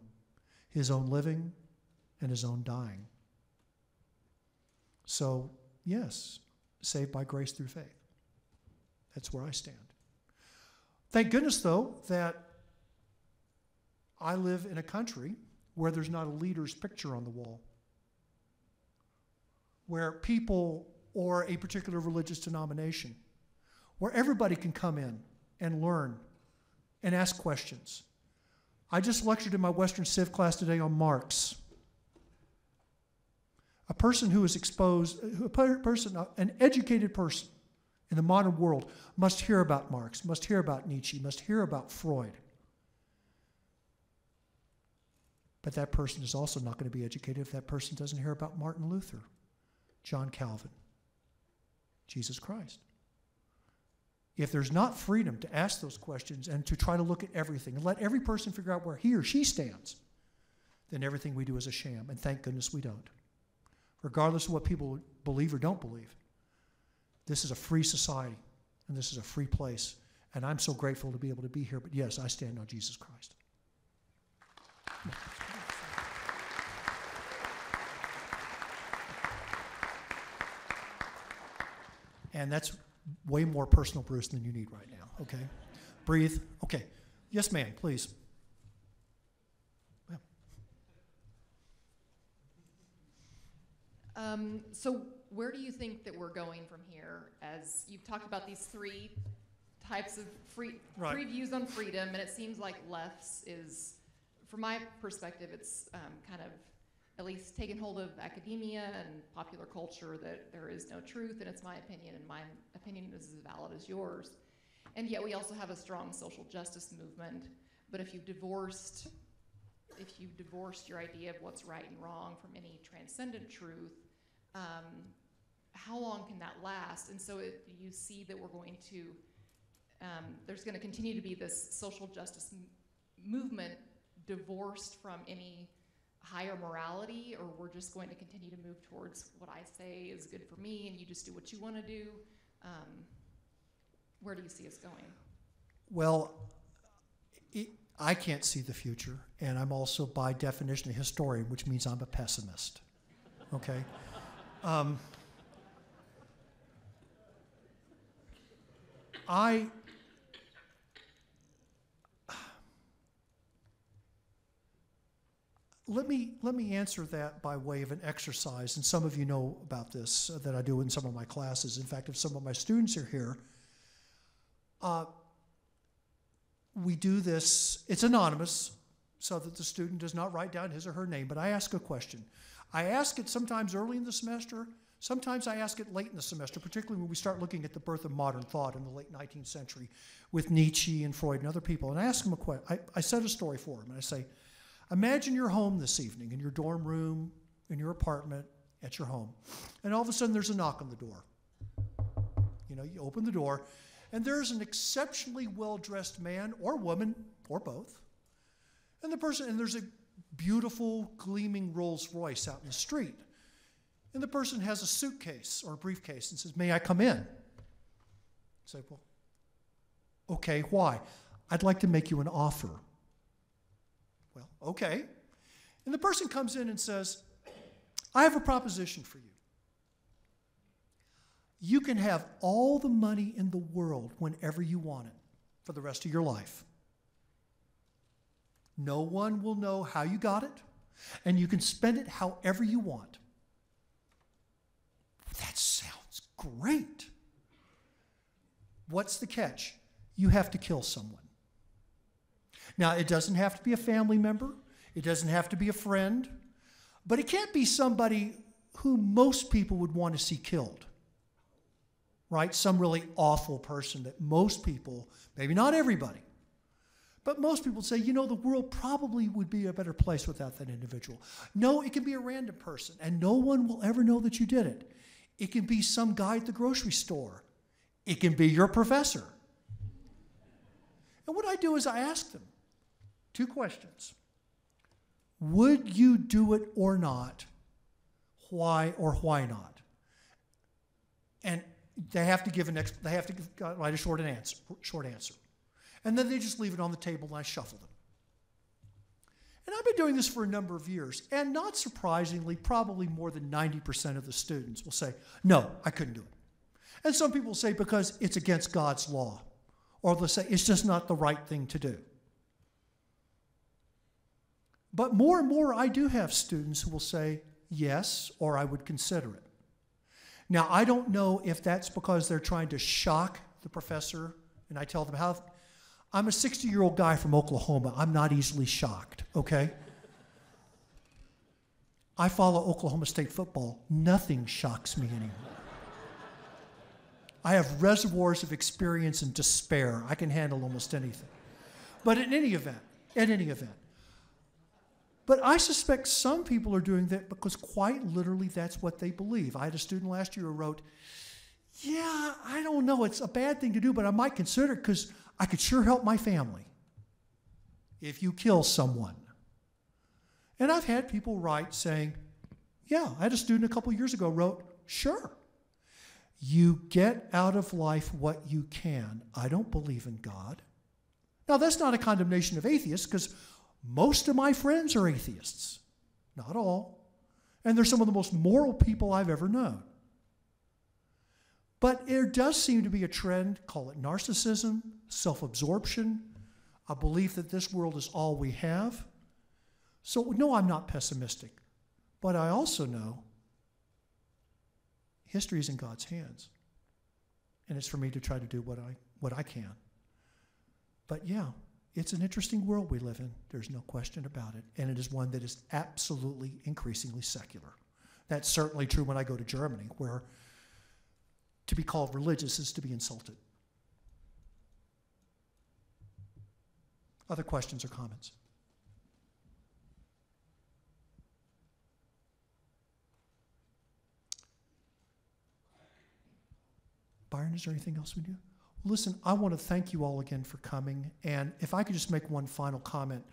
his own living and his own dying. So, yes, saved by grace through faith. That's where I stand. Thank goodness, though, that I live in a country where there's not a leader's picture on the wall, where people or a particular religious denomination, where everybody can come in and learn and ask questions. I just lectured in my Western Civ class today on Marx. A person who is exposed, an educated person in the modern world must hear about Marx, must hear about Nietzsche, must hear about Freud. But that person is also not going to be educated if that person doesn't hear about Martin Luther, John Calvin, Jesus Christ. If there's not freedom to ask those questions and to try to look at everything and let every person figure out where he or she stands, then everything we do is a sham, and thank goodness we don't. Regardless of what people believe or don't believe, this is a free society, and this is a free place, and I'm so grateful to be able to be here, but yes, I stand on Jesus Christ. And that's way more personal, Bruce, than you need right now, okay? Breathe. Okay. Yes, ma'am, please. So where do you think that we're going from here? As you've talked about these three types of three views on freedom, and it seems like left's is, from my perspective, it's kind of at least taken hold of academia and popular culture that there is no truth, and it's my opinion, and my opinion is as valid as yours. And yet we also have a strong social justice movement. But if you've divorced your idea of what's right and wrong from any transcendent truth, how long can that last? And so you see that we're going to, there's going to continue to be this social justice movement, divorced from any higher morality, or we're just going to continue to move towards what I say is good for me and you just do what you want to do? Where do you see us going? Well, I can't see the future, and I'm also by definition a historian, which means I'm a pessimist. Okay? Let me answer that by way of an exercise, and some of you know about this that I do in some of my classes. In fact, if some of my students are here, we do this. It's anonymous, so that the student does not write down his or her name, but I ask a question. I ask it sometimes early in the semester. Sometimes I ask it late in the semester, particularly when we start looking at the birth of modern thought in the late 19th century with Nietzsche and Freud and other people. And I ask them a question. I set a story for them, and I say, imagine you're home this evening in your dorm room, in your apartment, at your home. And all of a sudden there's a knock on the door. You know, you open the door, and there's an exceptionally well-dressed man or woman, or both. And there's a beautiful, gleaming Rolls Royce out in the street. And the person has a suitcase or a briefcase and says, "May I come in?" I say, "Well, okay, why?" "I'd like to make you an offer." "Well, okay." And the person comes in and says, "I have a proposition for you. You can have all the money in the world whenever you want it for the rest of your life. No one will know how you got it, and you can spend it however you want." That sounds great. What's the catch? You have to kill someone. Now, it doesn't have to be a family member. It doesn't have to be a friend. But it can't be somebody who most people would want to see killed. Right? Some really awful person that most people, maybe not everybody, but most people say, you know, the world probably would be a better place without that individual. No, it can be a random person, and no one will ever know that you did it. It can be some guy at the grocery store. It can be your professor. And what I do is I ask them 2 questions. Would you do it or not? Why or why not? And they have to give write a short answer. And then they just leave it on the table and I shuffle them. And I've been doing this for a number of years, and not surprisingly, probably more than 90% of the students will say, "No, I couldn't do it." And some people say because it's against God's law, or they'll say it's just not the right thing to do. But more and more, I do have students who will say yes, or I would consider it. Now, I don't know if that's because they're trying to shock the professor, and I tell them how. I'm a 60-year-old guy from Oklahoma. I'm not easily shocked, okay? I follow Oklahoma State football. Nothing shocks me anymore. I have reservoirs of experience and despair. I can handle almost anything. But in any event, but I suspect some people are doing that because quite literally that's what they believe. I had a student last year who wrote, "Yeah, I don't know, it's a bad thing to do, but I might consider it because I could sure help my family if you kill someone." And I've had people write saying, yeah, I had a student a couple years ago wrote, "Sure. You get out of life what you can. I don't believe in God." Now, that's not a condemnation of atheists, because most of my friends are atheists. Not all. And they're some of the most moral people I've ever known. But there does seem to be a trend, call it narcissism, self-absorption, a belief that this world is all we have. So, no, I'm not pessimistic. But I also know history is in God's hands. And it's for me to try to do what I can. But yeah, it's an interesting world we live in. There's no question about it. And it is one that is absolutely increasingly secular. That's certainly true when I go to Germany, where to be called religious is to be insulted. Other questions or comments? Byron, is there anything else we do? Listen, I want to thank you all again for coming. And if I could just make one final comment.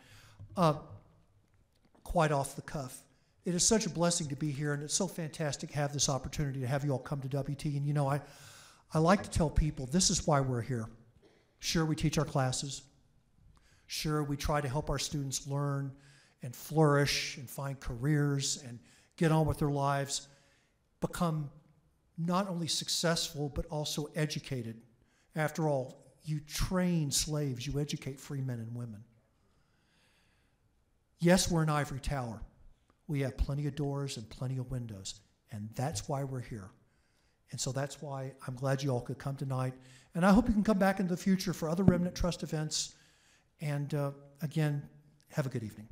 quite off the cuff. It is such a blessing to be here, and it's so fantastic to have this opportunity to have you all come to WT. And you know, I like to tell people this is why we're here. Sure, we teach our classes. Sure, we try to help our students learn and flourish and find careers and get on with their lives, become not only successful but also educated. After all, you train slaves, you educate free men and women. Yes, we're an ivory tower. We have plenty of doors and plenty of windows, and that's why we're here. And so that's why I'm glad you all could come tonight. And I hope you can come back in the future for other Remnant Trust events. And again, have a good evening.